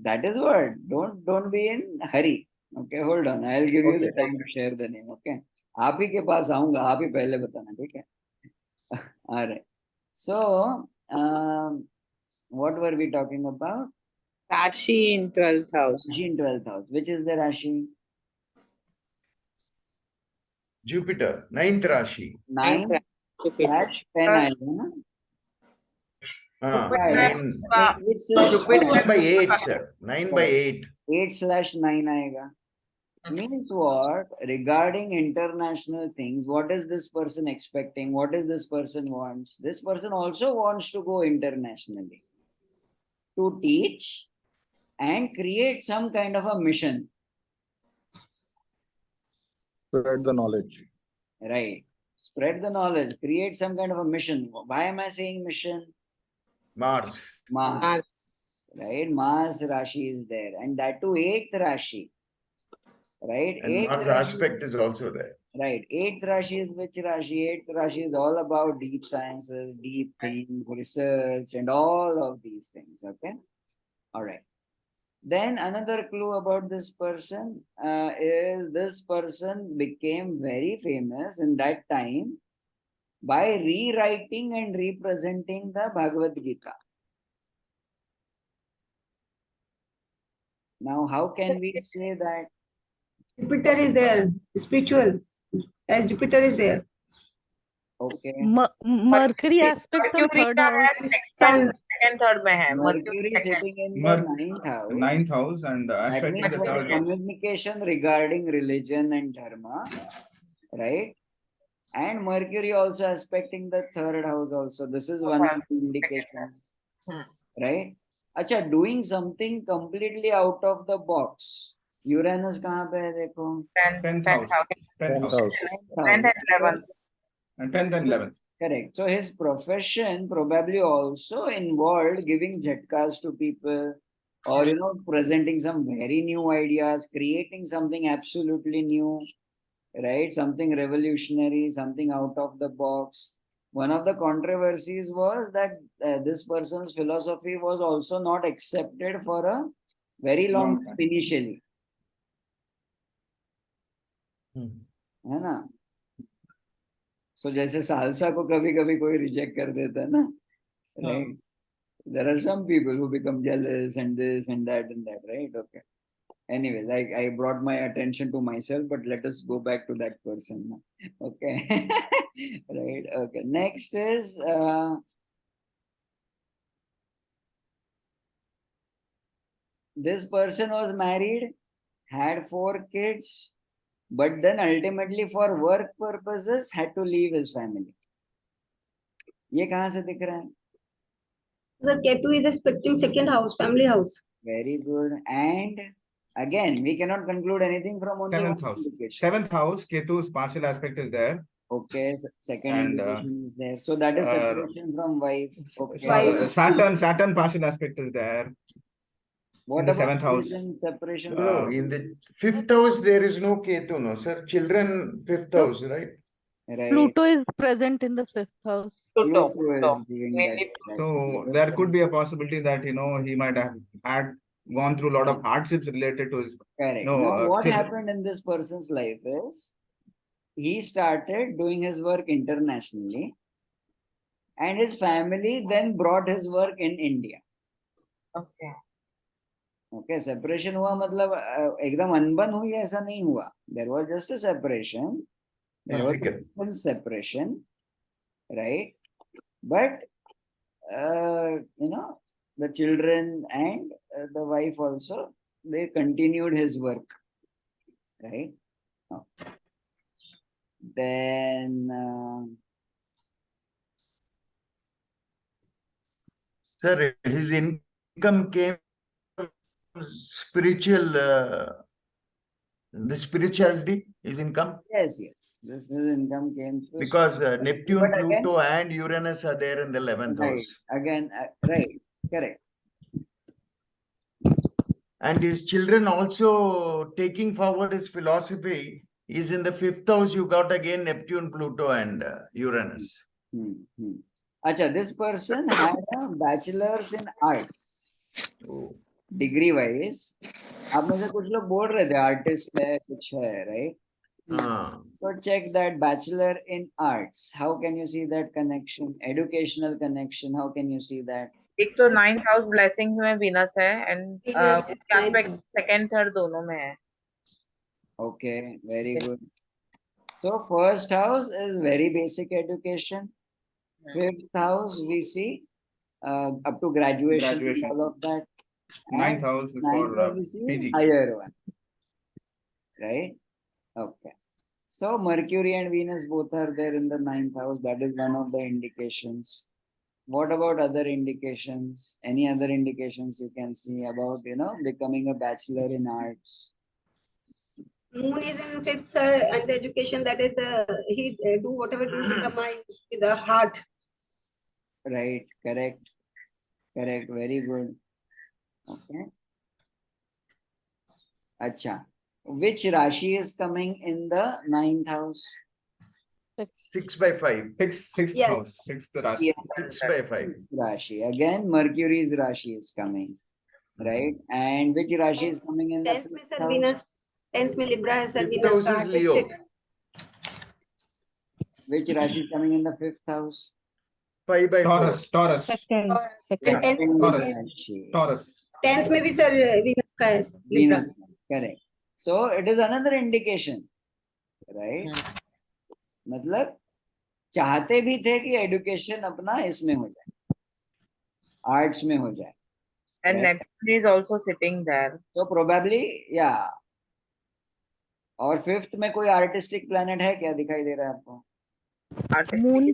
That is what. Don't be in hurry. Okay, hold on. I'll give you the time to share the name. Okay. आप ही के पास आऊंगा आप ही पहले बताना ठीक है All right. So what were we talking about? Rashi in 12th house. Rashi in 12th house. Which is the Rashi? Jupiter, 9th Rashi. 9/10 आएगा ना? Ah, Right. 9 8/9 by 8, sir. 9 by 8. 8/9 आएगा. Means what? Regarding international things, what is this person expecting? What is this person wants? This person also wants to go internationally to teach and create some kind of a mission. spread the knowledge. Right. Spread the knowledge, create some kind of a mission. Why am I saying mission? Mars. Mars. Right? Mars Rashi is there. And that too 8th Rashi. Right? And 8th Mars Rashi, aspect is also there. right. 8th Rashi is which Rashi? 8th Rashi is all about deep sciences, deep things, research, and all of these things. Okay. All right. Then another clue about this person is this person became very famous in that time by rewriting and representing the Bhagavad Gita. Now, how can we say that? Jupiter is there, spiritual, as Jupiter is there. Okay. Mercury aspect on Mercury 3rd का house. second and third में है. Mercury sitting in the 9th house. 9th house and That aspecting means the what? 3rd house. Communication regarding religion and dharma, right? And Mercury also aspecting the 3rd house also. This is one of the indications, right? अच्छा, doing something completely out of the box. Uranus कहाँ पे है देखो? 10th house. 10th house. 10th and 11th. And 10th and 11th. Correct. So his profession probably also involved giving jhatkas to people, or presenting some very new ideas, creating something absolutely new, right? Something revolutionary, something out of the box. One of the controversies was that this person's philosophy was also not accepted for a very long time initially. है ना? So जैसे salsa को कभी कभी कोई reject कर देता है ना, right? There are some people who become jealous and this and that, right? Okay. Anyways, I brought my attention to myself, but let us go back to that person now. Okay. Right. Okay. Next is this person was married, had 4 kids, but then ultimately for work purposes had to leave his family. ये कहाँ से दिख रहा है? The Ketu is expecting second house, family house. Very good. And again, we cannot conclude anything from only Seventh one house. indication. Seventh house, Ketu's partial aspect is there. Okay, second And, indication is there. So that is separation from wife. Okay. Saturn partial aspect is there. What in the about seventh house? children separation? No, in the fifth house, there is no Ketu, no, sir. Children, fifth house, right? Right. Pluto is present in the fifth house. Pluto is giving Mainly that. So there could be a possibility that, you know, he might have had gone through a lot of hardships related to his. Correct. No, Now, what children. happened in this person's life is he started doing his work internationally, and his family then brought his work in India. Okay. Okay, separation हुआ मतलब एकदम अनबन हुई ऐसा नहीं हुआ. There was just a separation. There was a distance separation, right? But you know, the children and the wife also, they continued his work, right? Then Sir, his income came from spiritual, the spirituality, his income? yes, this income came through. Because Neptune, But again, Pluto and Uranus are there in the 11th right, house. again, right, correct. And his children also taking forward his philosophy is in the 5th house. You got again Neptune, Pluto and Uranus. Acha, this person had a bachelor's in arts. Degree wise, आप में से कुछ लोग बोल रहे थे artist है कुछ है, right? So check that bachelor in arts. How can you see that connection? Educational connection. How can you see that? एक तो 9th house blessing में Venus है and aspect second third दोनों में है. Okay, very good. So first house is very basic education. Fifth house we see up to graduation. All of that. Ninth house is for PG. Higher one. Right? Okay. So Mercury and Venus both are there in the 9th house. That is one of the indications. What about other indications? Any other indications you can see about, you know, becoming a bachelor in arts? Moon is in 5th, sir, and the education, that is he do whatever do with the mind, with the heart. Right, correct. Very good. Okay. Acha. Which Rashi is coming in the 9th house? 6 by 5. Sixth Yes. house. Sixth Rashi. 6 by 5. Rashi. Again, Mercury's Rashi is coming. Right? And which Rashi is coming in the 10th में 5th sir house? Venus, 10th में Libra है sir 5th Venus house का is Leo. artistic. Which Rashi is coming in the 5th house? 5 by 4. Taurus. Second. And 10th Taurus. 10th में भी sir Venus का है Libra. Venus, correct. So it is another indication, right? मतलब चाहते भी थे कि एडुकेशन अपना इसमें हो जाए, आर्ट्स में हो जाए. And Neptune is also sitting there. So probably, yeah. और 5th में कोई आर्टिस्टिक प्लैनेट है क्या? दिखाई दे रहा है आपको? Moon.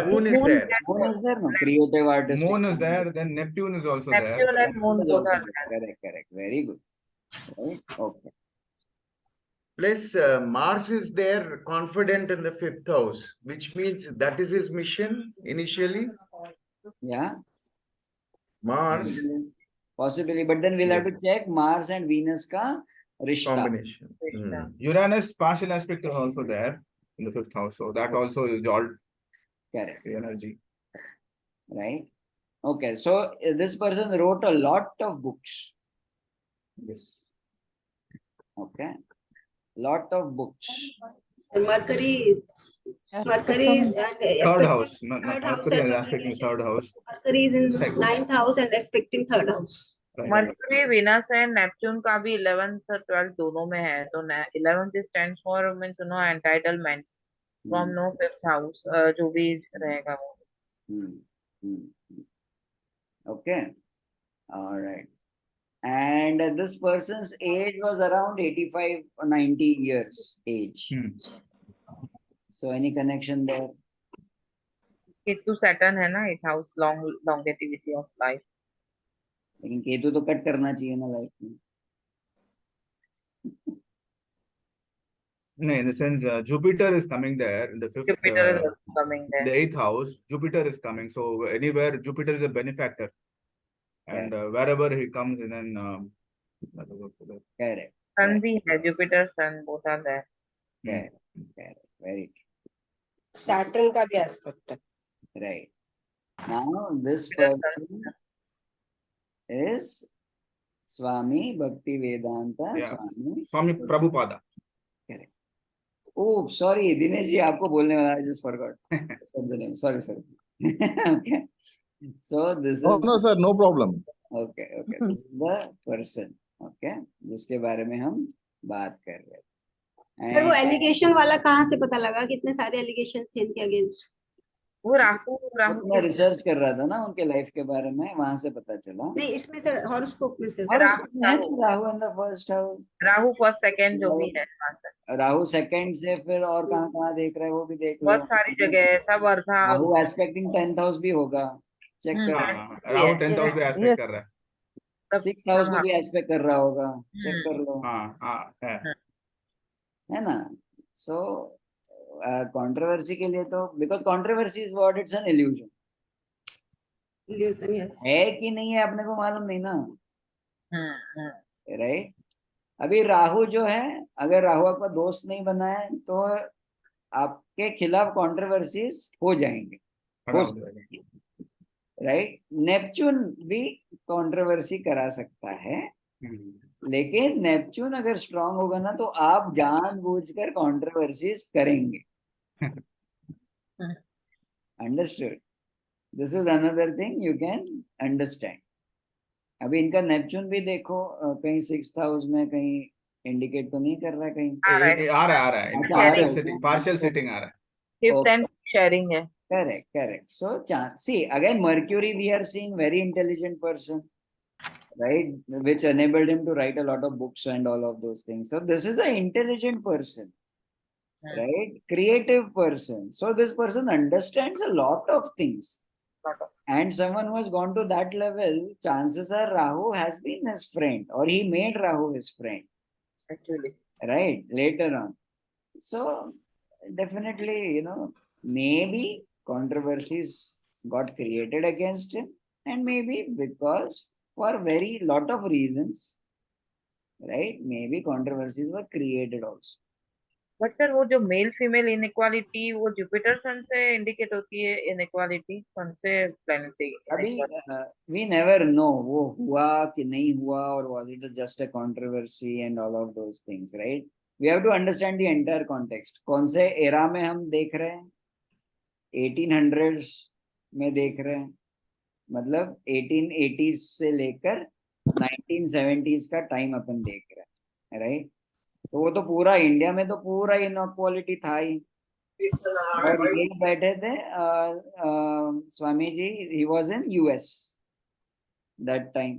Moon is there. Moon is there, no? Creative artistic. Moon is there, then Neptune is also there. Neptune and Moon Is both also are there. there. Correct. Very good. Right? Okay. Plus Mars is there, confident in the 5th house, which means that is his mission initially. Yeah. Mars. Possibly, but then we'll have to check Mars and Venus ka rishta. Combination. Uranus partial aspect is also there in the 5th house. So that also is all Correct. energy. Right. Okay. So this person wrote a lot of books. Yes. Okay. Lot of books. And Mercury is Third house. third house, Mercury sir, is aspect in the third house. Mercury is in 9th house and expecting third house. Right. Mercury, Venus and Neptune का भी 11th और 12th दोनों में है. तो 11th stands for means no entitlements from no 5th house जो भी रहेगा वो. Okay. All right. and this person's age was around 85 or 90 years age. So any connection there? Ketu Saturn है ना, 8th house, longevity of life. लेकिन केतु तो cut करना चाहिए ना लाइफ में. No, in the sense, Jupiter is coming there in the 5th. Jupiter is coming there. The 8th house, Jupiter is coming. So anywhere, Jupiter is a benefactor. And wherever he comes in, then correct. Sun भी है, Jupiter, Sun, both are there. Correct. Very true. Saturn का भी aspect है. Right. Now this person is Swami Bhaktivedanta Swami Prabhupada. Correct. Oh, sorry, Dinesh ji, आपको बोलने वाला, I just forgot. Sorry. Okay. So this is. Oh no, sir, no problem. Okay. This is the person. Okay, जिसके बारे में हम बात कर रहे हैं. पर वो एलिगेशन वाला कहाँ से पता लगा? कितने सारे एलिगेशन थे इनके अगेंस्ट? वो राहु मैं रिसर्च कर रहा था ना उनके लाइफ के बारे में, वहां से पता चला. नहीं, इसमें सर हॉरोस्कोप में sir Rahu in the first house, Rahu first second जो भी है, राहु सेकंड से फिर और कहाँ देख रहा है वो भी देख लो. बहुत सारी जगह है, सब अर्धा. राहु एस्पेक्टिंग 10th हाउस भी होगा, चेक कर. राहु 10th हाउस भी एस्पेक्ट कर रहा है, 6th हाउस को भी एस्पेक्ट कर रहा होगा, चेक कर लो. है ना. सो कंट्रोवर्सी के लिए तो, because controversy is what, it's an illusion. है कि नहीं है अपने को मालूम नहीं ना. राइट. अभी राहु जो है, अगर राहु आपका दोस्त नहीं बना है तो आपके खिलाफ कंट्रोवर्सीज हो जाएंगे. राइट. नेपच्यून भी कंट्रोवर्सी करा सकता है, लेकिन नेपच्यून अगर स्ट्रांग होगा ना तो आप जानबूझकर कंट्रोवर्सीज करेंगे. Understood. This is another thing you can understand. अभी इनका नेपच्यून भी देखो, कहीं 6th हाउस में कहीं इंडिकेट तो नहीं कर रहा, कहीं आ रहा है पार्शियल सेटिंग आ रहा है. 5th and sharing है. Correct. So see, again Mercury we are seeing very intelligent person, right, which enabled him to write a lot of books and all of those things. So this is an intelligent person, right, creative person. So this person understands a lot of things, and someone who has gone to that level, chances are Rahu has been his friend, or he made Rahu his friend, actually, right, later on. So definitely, maybe controversies got created against him, and maybe because for very lot of reasons, right, maybe controversies were created also. But sir, वो जो male female inequality, वो Jupiter सन से indicate होती है. Inequality कौन से planet से? अभी we never know वो हुआ कि नहीं हुआ, और was it just a controversy and all of those things, right? We have to understand the entire context. कौन से एरा में हम देख रहे हैं? 1800s में देख रहे हैं, मतलब 1880s से लेकर 1970s का टाइम अपन देख रहे हैं, राइट. तो वो तो पूरा इंडिया में तो पूरा इनइक्वालिटी था ही, और ये बैठे थे Swami ji, he was in US that time.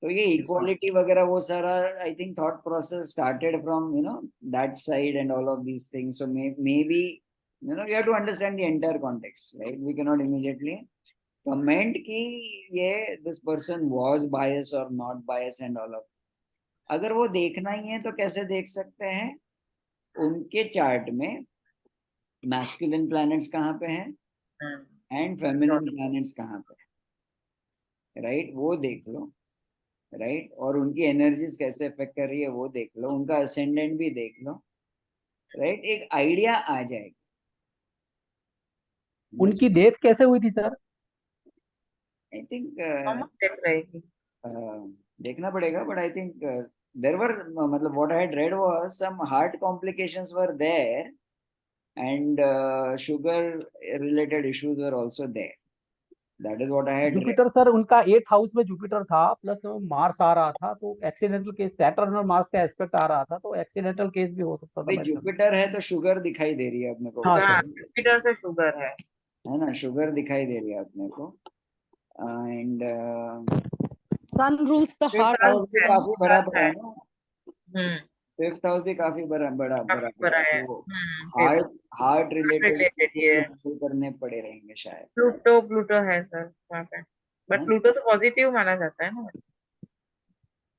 तो ये इक्वालिटी वगैरह वो सारा I think thought process started from that side and all of these things. So maybe you have to understand the entire context, right? We cannot immediately comment कि ये this person was biased or not biased and all of. अगर वो देखना ही है तो कैसे देख सकते हैं? उनके चार्ट में मैस्कुलिन प्लैनेट्स कहाँ पे हैं एंड फेमिनिन प्लैनेट्स कहाँ पे हैं, राइट. वो देख लो, राइट. और उनकी एनर्जीज कैसे अफेक्ट कर रही है वो देख लो, उनका असेंडेंट भी देख लो, राइट. एक आइडिया आ जाएगा. उनकी डेथ कैसे हुई थी सर? आई थिंक देखना पड़ेगा, but I think there were, मतलब what I had read was some heart complications were there and sugar related issues were also there. That is what I had. Jupiter sir, उनका 8th house में Jupiter था, plus Mars आ रहा था, तो accidental case, Saturn और Mars का aspect आ रहा था, तो एक्सीडेंटल केस भी हो सकता था. जुपिटर है तो शुगर दिखाई दे रही है अपने को. हाँ, जुपिटर से शुगर है ना, शुगर दिखाई दे रही है अपने को. And sun rules the fifth heart house भी also. काफी बड़ा बड़ा है ना, हम्म, फिफ्थ हाउस भी काफी बड़ा बड़ा बड़ा काफी बड़ा है। तो हार्ट रिलेटेड रिलेटेड, यस। करने पड़े रहेंगे शायद, प्लूटो प्लूटो है सर वहाँ पे, बट हाँ? प्लूटो तो पॉजिटिव माना जाता है ना,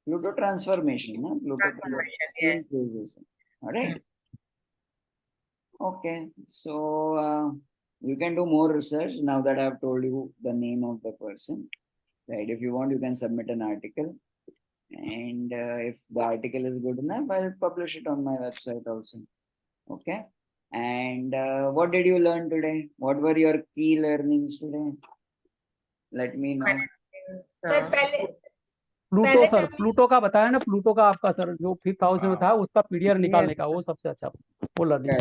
प्लूटो ट्रांसफॉर्मेशन ना, प्लूटो ट्रांसफॉर्मेशन, तीन यस। phases है, right? Okay, so you can do more research now that I have told you the name of the person, right? If you want, you can submit an article, and if the article is good enough, I'll publish it on my website also. Okay, and what did you learn today? What were your key learnings today? Let me know. Sir पहले Pluto पहले sir, से Pluto का बताया ना, Pluto का आपका sir जो 5th house में था उसका पीडीआर निकालने का, वो सबसे अच्छा वो लर्निंग।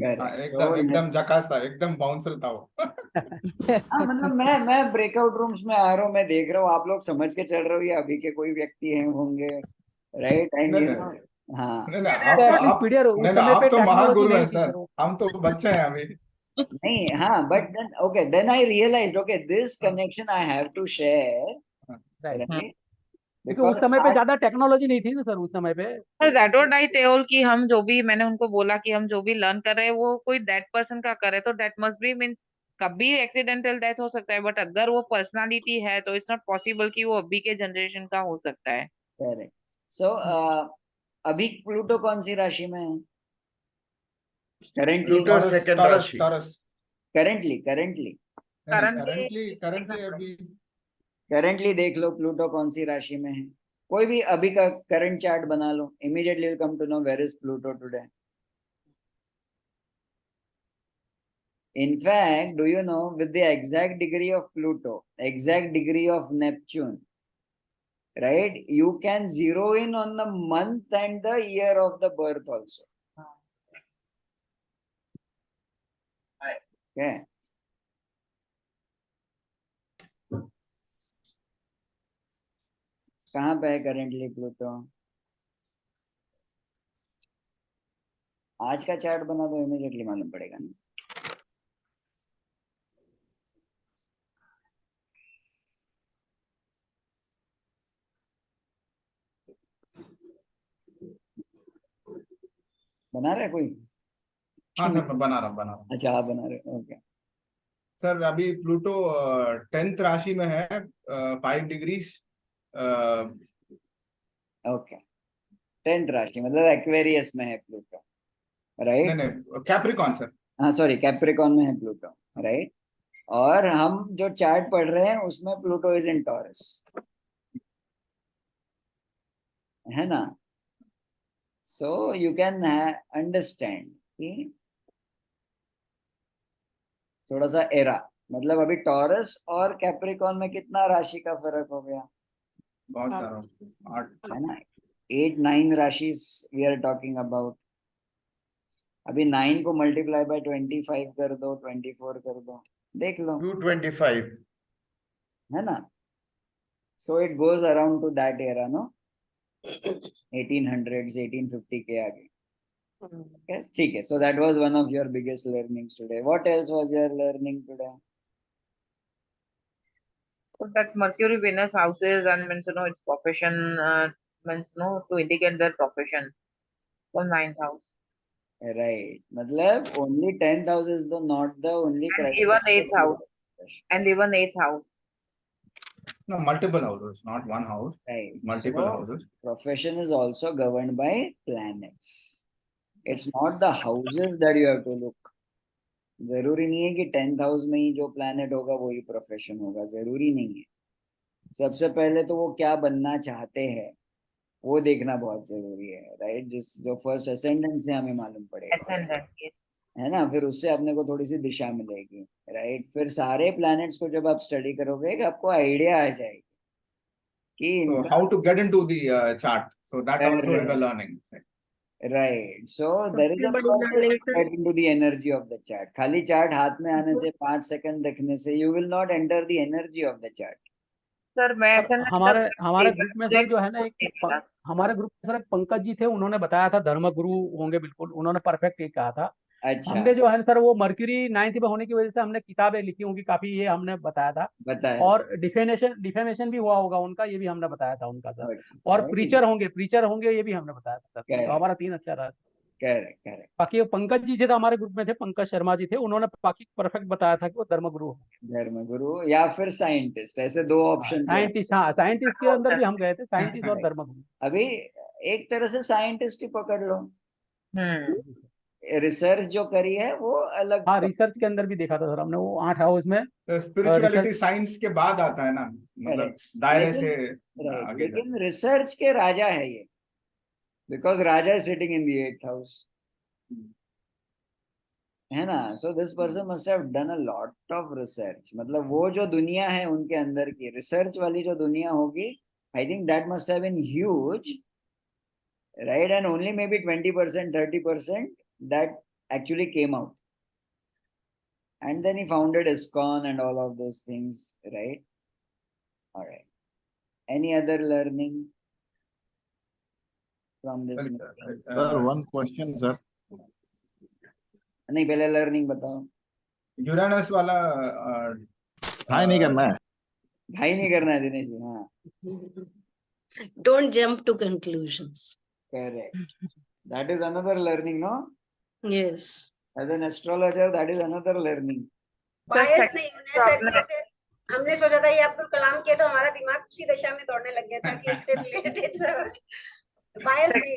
Correct, correct. एकदम एकदम झकास था, एकदम बाउंसर था वो। हाँ, मतलब मैं ब्रेकआउट रूम्स में आ रहा हूँ, मैं देख रहा हूँ आप लोग समझ के चल रहे हो, या अभी के कोई व्यक्ति हैं होंगे, राइट? एंड नहीं यू नहीं नो, हाँ, नहीं नहीं, तो एटलीस्ट पीडीआर उस नहीं समय आप पे तो टेक्नोलॉजी महागुरु नहीं हैं थी सर, सर। हम तो बच्चे हैं अभी। नहीं, हाँ, but then okay, then I realised, okay, this connection I have to share, right, right? क्योंकि उस समय पे ज्यादा टेक्नोलॉजी नहीं थी ना सर उस समय पे। दैट व्हाट आई टेल कि हम जो भी, मैंने उनको बोला कि हम जो भी लर्न कर रहे हैं वो कोई डेड पर्सन का कर रहे हैं, तो डेट मस्ट बी मींस कभी एक्सीडेंटल डेथ हो सकता है, बट अगर वो पर्सनालिटी है तो इट्स नॉट पॉसिबल कि वो अभी के जनरेशन का हो सकता है। करेक्ट। सो अभी प्लूटो कौन सी राशि में है करेंटली? प्लूटो सेकंड राशि। करेंटली अभी करेंटली देख लो प्लूटो कौन सी राशि में है, कोई भी अभी का करंट चार्ट बना लो, immediately will come to know where is Pluto today. In fact, do you know, with the exact degree of Pluto, exact degree of Neptune, right, you can zero in on the month and the year of the birth also. Okay. कहाँ पे है currently Pluto? आज का chart बना दो, immediately मालूम पड़ेगा ना। बना रहे कोई? हाँ सर, बना रहा। अच्छा, आप बना रहे, ओके। सर अभी प्लूटो 10th राशि में है, 5 डिग्रीज। ओके, 10th राशि मतलब एक्वेरियस में है प्लूटो, राइट? नहीं कैप्रिकॉन सर। हाँ सॉरी, कैप्रिकॉन में है प्लूटो, राइट? और हम जो चार्ट पढ़ रहे हैं उसमें प्लूटो इज इन टॉरस, है ना? सो यू कैन अंडरस्टैंड कि थोड़ा सा एरा, मतलब अभी टॉरस और कैप्रिकॉन में कितना राशि का फर्क हो गया? बहुत सारा, 8 है ना? 8-9 राशि वी आर टॉकिंग अबाउट। अभी 9 को मल्टीप्लाई बाय 25 कर दो, 24 कर दो, देख लो 225 है ना? So it goes around to that era, no? 1800s, 1850 के आगे। Okay, ठीक है। So that was one of your biggest learnings today. What else was your learning today? So that Mercury Venus houses and means its profession, means to indicate their profession from 9th house. Right. मतलब only 10th house is the not the only And criteria. even 8th house. And even 8th house. No, multiple houses, not one house. Right. Multiple So, houses. Profession is also governed by planets. It's not the houses that you have to look. जरूरी नहीं है कि 10th house में ही जो planet होगा वही profession होगा, जरूरी नहीं है। सबसे पहले तो वो क्या बनना चाहते हैं वो देखना बहुत जरूरी है, राइट? जिस जो फर्स्ट असेंडेंट से हमें मालूम पड़ेगा, है ना? फिर उससे अपने को थोड़ी सी दिशा मिलेगी, राइट? फिर सारे प्लैनेट्स को जब आप स्टडी करोगे कि आपको आइडिया आ जाएगी कि So how to get into the chart. So that also is a learning. Right. So there is a process to get into the energy of the chart. खाली चार्ट हाथ में आने से 5 सेकंड देखने से you will not enter the energy of the chart. Sir मैं हमारे group में सर जो है ना, हमारे ग्रुप में सर एक पंकज जी थे, उन्होंने बताया था धर्म गुरु होंगे बिल्कुल, उन्होंने परफेक्ट ही कहा था अच्छा हमने जो है सर वो मर्क्यूरी 9th में होने की वजह से हमने किताबें लिखी होंगी काफी, ये हमने बताया था। बताया। और डिफेमेशन भी हुआ होगा उनका, ये भी हमने बताया था उनका सर। अच्छा, और very प्रीचर होंगे ये भी हमने बताया था सर। तो Correct. हमारा 3 अच्छा रहा। Correct correct. बाकी वो पंकज जी थे तो हमारे ग्रुप में थे, पंकज शर्मा जी थे, उन्होंने बाकी परफेक्ट बताया था कि वो धर्मगुरु होंगे। धर्मगुरु या फिर साइंटिस्ट, ऐसे 2 ऑप्शन थे। साइंटिस्ट, हाँ साइंटिस्ट के अंदर भी हम गए थे, साइंटिस्ट और धर्मगुरु। अभी एक तरह से साइंटिस्ट ही पकड़ लो, रिसर्च जो करी है वो अलग। हाँ रिसर्च के अंदर भी देखा था सर हमने, वो 8 हाउस में। स्पिरिचुअलिटी साइंस के बाद आता है ना, मतलब दायरे से आगे लेकिन रिसर्च के राजा है ये, because Raja is sitting in the 8th house, है ना। So this person must have done a lot of research, मतलब वो जो दुनिया है उनके अंदर की रिसर्च वाली जो दुनिया होगी, I think that must have been huge, right? And only maybe 20%, 30% that actually came out. And then he founded ISKCON and all of those things, right? All right. Any other learning from this? Sir, one question, sir. नहीं, पहले learning बताओ। Uranus वाला high नहीं करना है। High नहीं करना है दिनेश जी, हाँ। Don't jump to conclusions. Correct. That is another learning, no? Yes. As an astrologer, that is another learning. बायस नहीं होना है सर। जैसे हमने सोचा था ये अब्दुल कलाम के, तो हमारा दिमाग उसी दिशा में दौड़ने लग गया था कि इससे रिलेटेड सब बायस नहीं।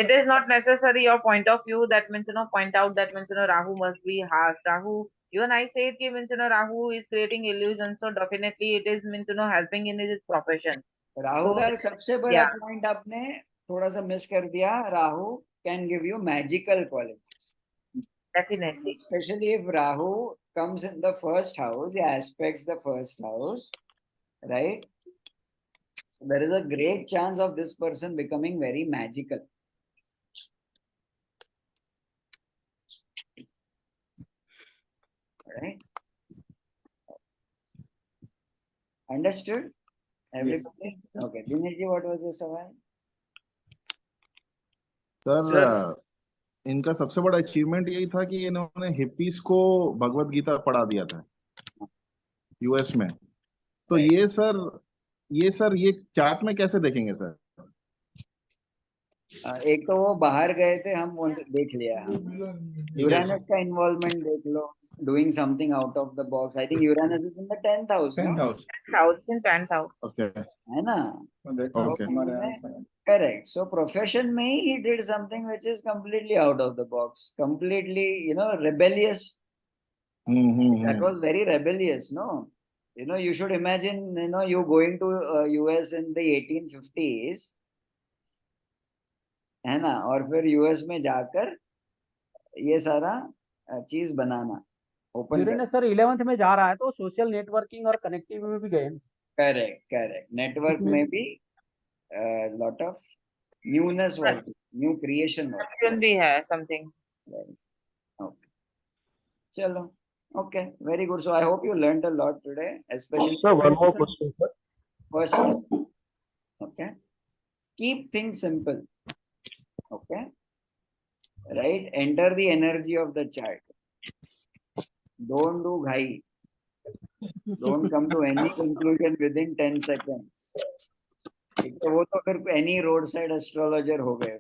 It is not necessary your point of view, that means point out that means Rahu must be harsh. Rahu, even I said कि means Rahu is creating illusions, so definitely it is means helping in his profession. Rahu का सबसे बड़ा point आपने थोड़ा सा miss कर दिया। Rahu can give you magical qualities, Definitely. Especially if Rahu comes in the 1st house, he aspects the 1st house, right? So there is a great chance of this person becoming very magical. Right? Understood? Everybody? Yes. Okay. Dinesh ji, what was your सवाल? Sir, इनका सबसे बड़ा achievement यही था कि इन्होंने hippies को भगवत गीता पढ़ा दिया था यूएस में। तो ये सर ये चार्ट में कैसे देखेंगे सर? एक तो वो बाहर गए थे, हम वो देख लिया। यूरेनस का इन्वॉल्वमेंट देख लो, doing something out of the box. I think Uranus is in the 10th house, no? 10th house. Okay, है ना? Correct. So profession में he did something which is completely out of the box, completely, rebellious. That was very rebellious, no? You should imagine, you going to US in the 1850s, है ना, और फिर US में जाकर ये सारा चीज बनाना, ओपन। यूरेनस सर 11th में जा रहा है, तो सोशल नेटवर्किंग और कनेक्टिविटी में भी गए। करेक्ट। नेटवर्क में भी lot of newness was, new creation was भी है समथिंग। ओके, चलो, okay, very good. So I hope you learned a lot today, especially sir, one more question, sir. First, okay, keep things simple. Okay, right? Enter the energy of the chart. Don't do ghai. Don't come to any conclusion within 10 seconds. वो तो फिर any roadside astrologer हो गए,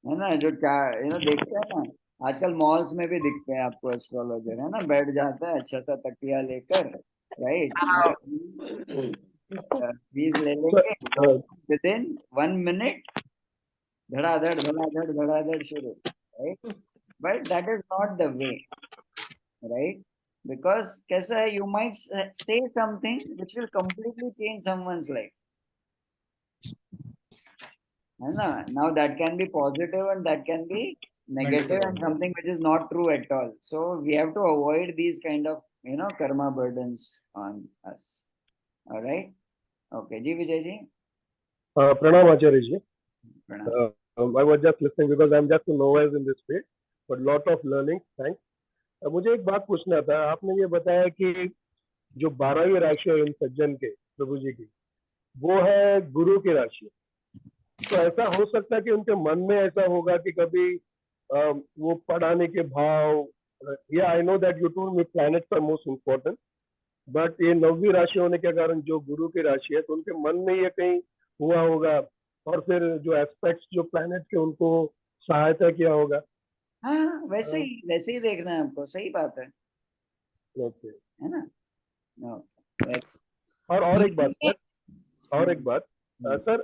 है ना? जो देखते हैं ना, आजकल मॉल्स में भी दिखते हैं आपको एस्ट्रोलॉजर, है ना? बैठ जाता है अच्छा सा तकिया लेकर, राइट? फीस ले लेंगे, विदिन 1 minute धड़ाधड़ शुरू, right? But that is not the way, right? Because कैसा है, you might say something which will completely change someone's life, है ना? Now that can be positive and that can be negative and something which is not true at all. So we have to avoid these kind of karma burdens on us. All right? Okay, ji Vijay ji. Pranam Acharya ji. Pranam. I was just listening because I'm just a novice in this field, but lot of learning. Thanks. मुझे एक बात पूछना था, आपने ये बताया कि जो 12वीं राशि है इन सज्जन के, प्रभु जी की, वो है गुरु की राशि। तो ऐसा हो सकता है कि उनके मन में ऐसा होगा कि कभी वो पढ़ाने के भाव, या I know that you told me planets are most important, but ये 9वीं राशि होने के कारण जो गुरु की राशि है, तो उनके मन में ये कहीं हुआ होगा, और फिर जो एस्पेक्ट्स जो प्लैनेट के उनको सहायता किया होगा। हाँ, वैसे ही देखना है आपको, सही बात है। ओके, है ना? और एक बात सर, सर,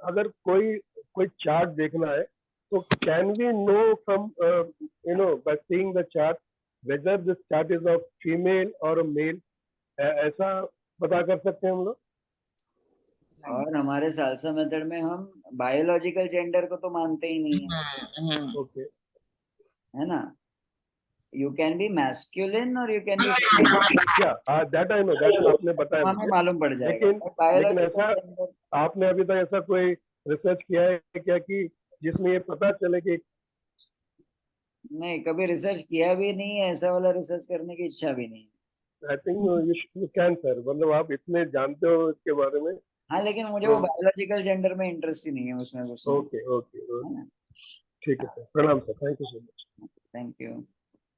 अगर कोई चार्ट देखना है, तो can we know from by seeing the chart whether this chart is of female और मेल, ऐसा पता कर सकते हैं हम लोग? और हमारे सालसा मेथड में हम बायोलॉजिकल जेंडर को तो मानते ही नहीं है। ओके, है ना? यू कैन बी मैस्कुलिन और you can be that I know, that आपने बताया हमें मालूम पड़ जाएगा। लेकिन ऐसा आपने अभी तक ऐसा कोई रिसर्च किया है क्या कि जिसमें ये पता चले कि? नहीं, कभी रिसर्च किया भी नहीं है, ऐसा वाला रिसर्च करने की इच्छा भी नहीं है। I think you can sir, मतलब आप इतने जानते हो इसके बारे में। हाँ, लेकिन मुझे वो बायोलॉजिकल जेंडर में इंटरेस्ट ही नहीं है उसमें। ओके ओके, ठीक है सर, प्रणाम sir, thank you so much. Thank you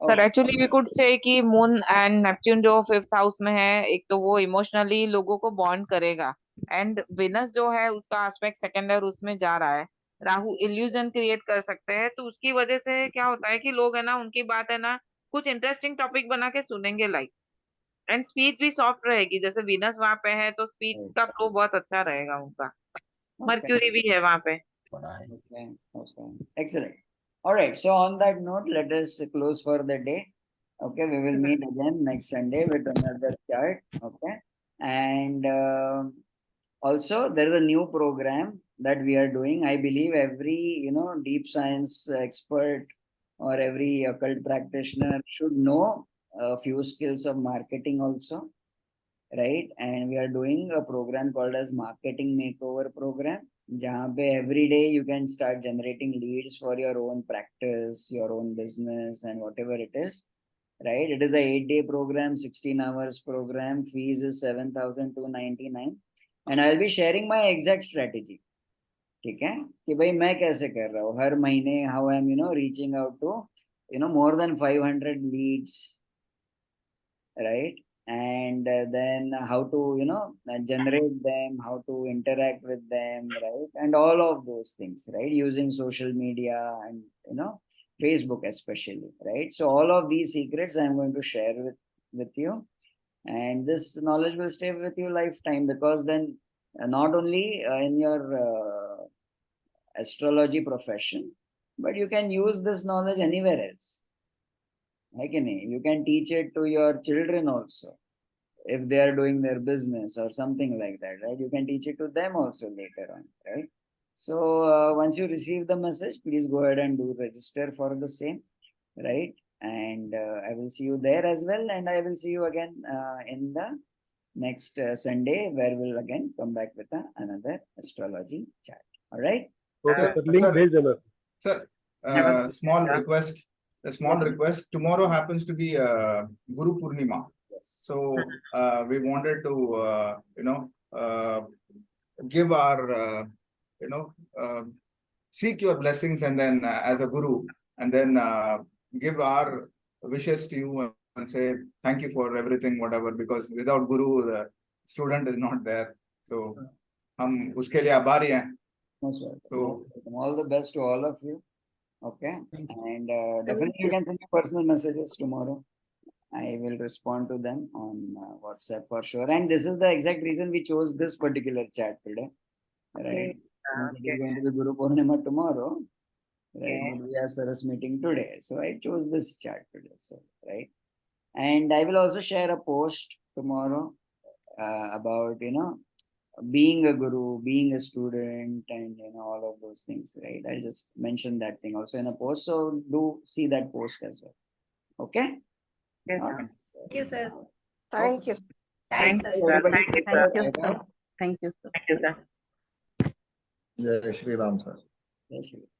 sir. Actually we could say कि मून एंड नेपच्यून जो 5th हाउस में है, एक तो वो इमोशनली लोगों को बॉन्ड करेगा, एंड विनस जो है उसका एस्पेक्ट सेकंड और उसमें जा रहा है। राहु इल्यूजन क्रिएट कर सकते हैं, तो उसकी वजह से क्या होता है कि लोग है ना, उनकी बात है ना, कुछ इंटरेस्टिंग टॉपिक बना के सुनेंगे लाइक, एंड स्पीच भी सॉफ्ट रहेगी। जैसे विनस वहां पे है तो स्पीच का फ्लो बहुत अच्छा रहेगा उनका। मर्क्यूरी भी है वहां पे। Okay, excellent. All right, so on that note, let us close for the day. Okay, we will meet again next Sunday with another chart. Okay, and also there is a new program that we are doing. I believe every deep science expert or every occult practitioner should know a few skills of marketing also, right? And we are doing a program called as Marketing Makeover Program, जहाँ पे every day you can start generating leads for your own practice, your own business, and whatever it is, right? It is a 8-day program, 16 hours program. Fees is 7,299, and I'll be sharing my exact strategy. ठीक है कि भाई मैं कैसे कर रहा हूँ हर महीने, how I'm reaching out to more than 500 leads, right? And then how to generate them, how to interact with them, right? And all of those things, right? Using social media and Facebook especially, right? So all of these secrets I'm going to share with you, and this knowledge will stay with you lifetime, because then not only in your astrology profession, but you can use this knowledge anywhere else. You can teach it to your children also, if they are doing their business or something like that, right? You can teach it to them also later on, right? So once you receive the message, please go ahead and do register for the same, right? And I will see you there as well, and I will see you again in the next Sunday, where we'll again come back with another astrology chat. All right? Okay, link bhej dena. Sir, small request. A small request. Tomorrow happens to be Guru Purnima. So we wanted to, give our, seek your blessings, and then as a guru, and then give our wishes to you and say thank you for everything, whatever. Because without guru, the student is not there. So, हम उसके लिए आभारी हैं. So all the best to all of you. Okay, and definitely you can send me personal messages tomorrow. I will respond to them on WhatsApp for sure. And this is the exact reason we chose this particular chat today, right? Since it is going to be Guru Purnima tomorrow, right? But we have SARAS meeting today, so I chose this chat today. So, right, and I will also share a post tomorrow about being a guru, being a student, and all of those things, right? I'll just mention that thing also in a post, so do see that post as well. Okay. Yes, All right. Thank you, sir. Thank you. Thank Thanks, you, sir. sir. Thank you, sir. Thank you, sir. Thank you, sir. Thank you, sir. Jai Shri Ram, sir. Jai Shri Ram.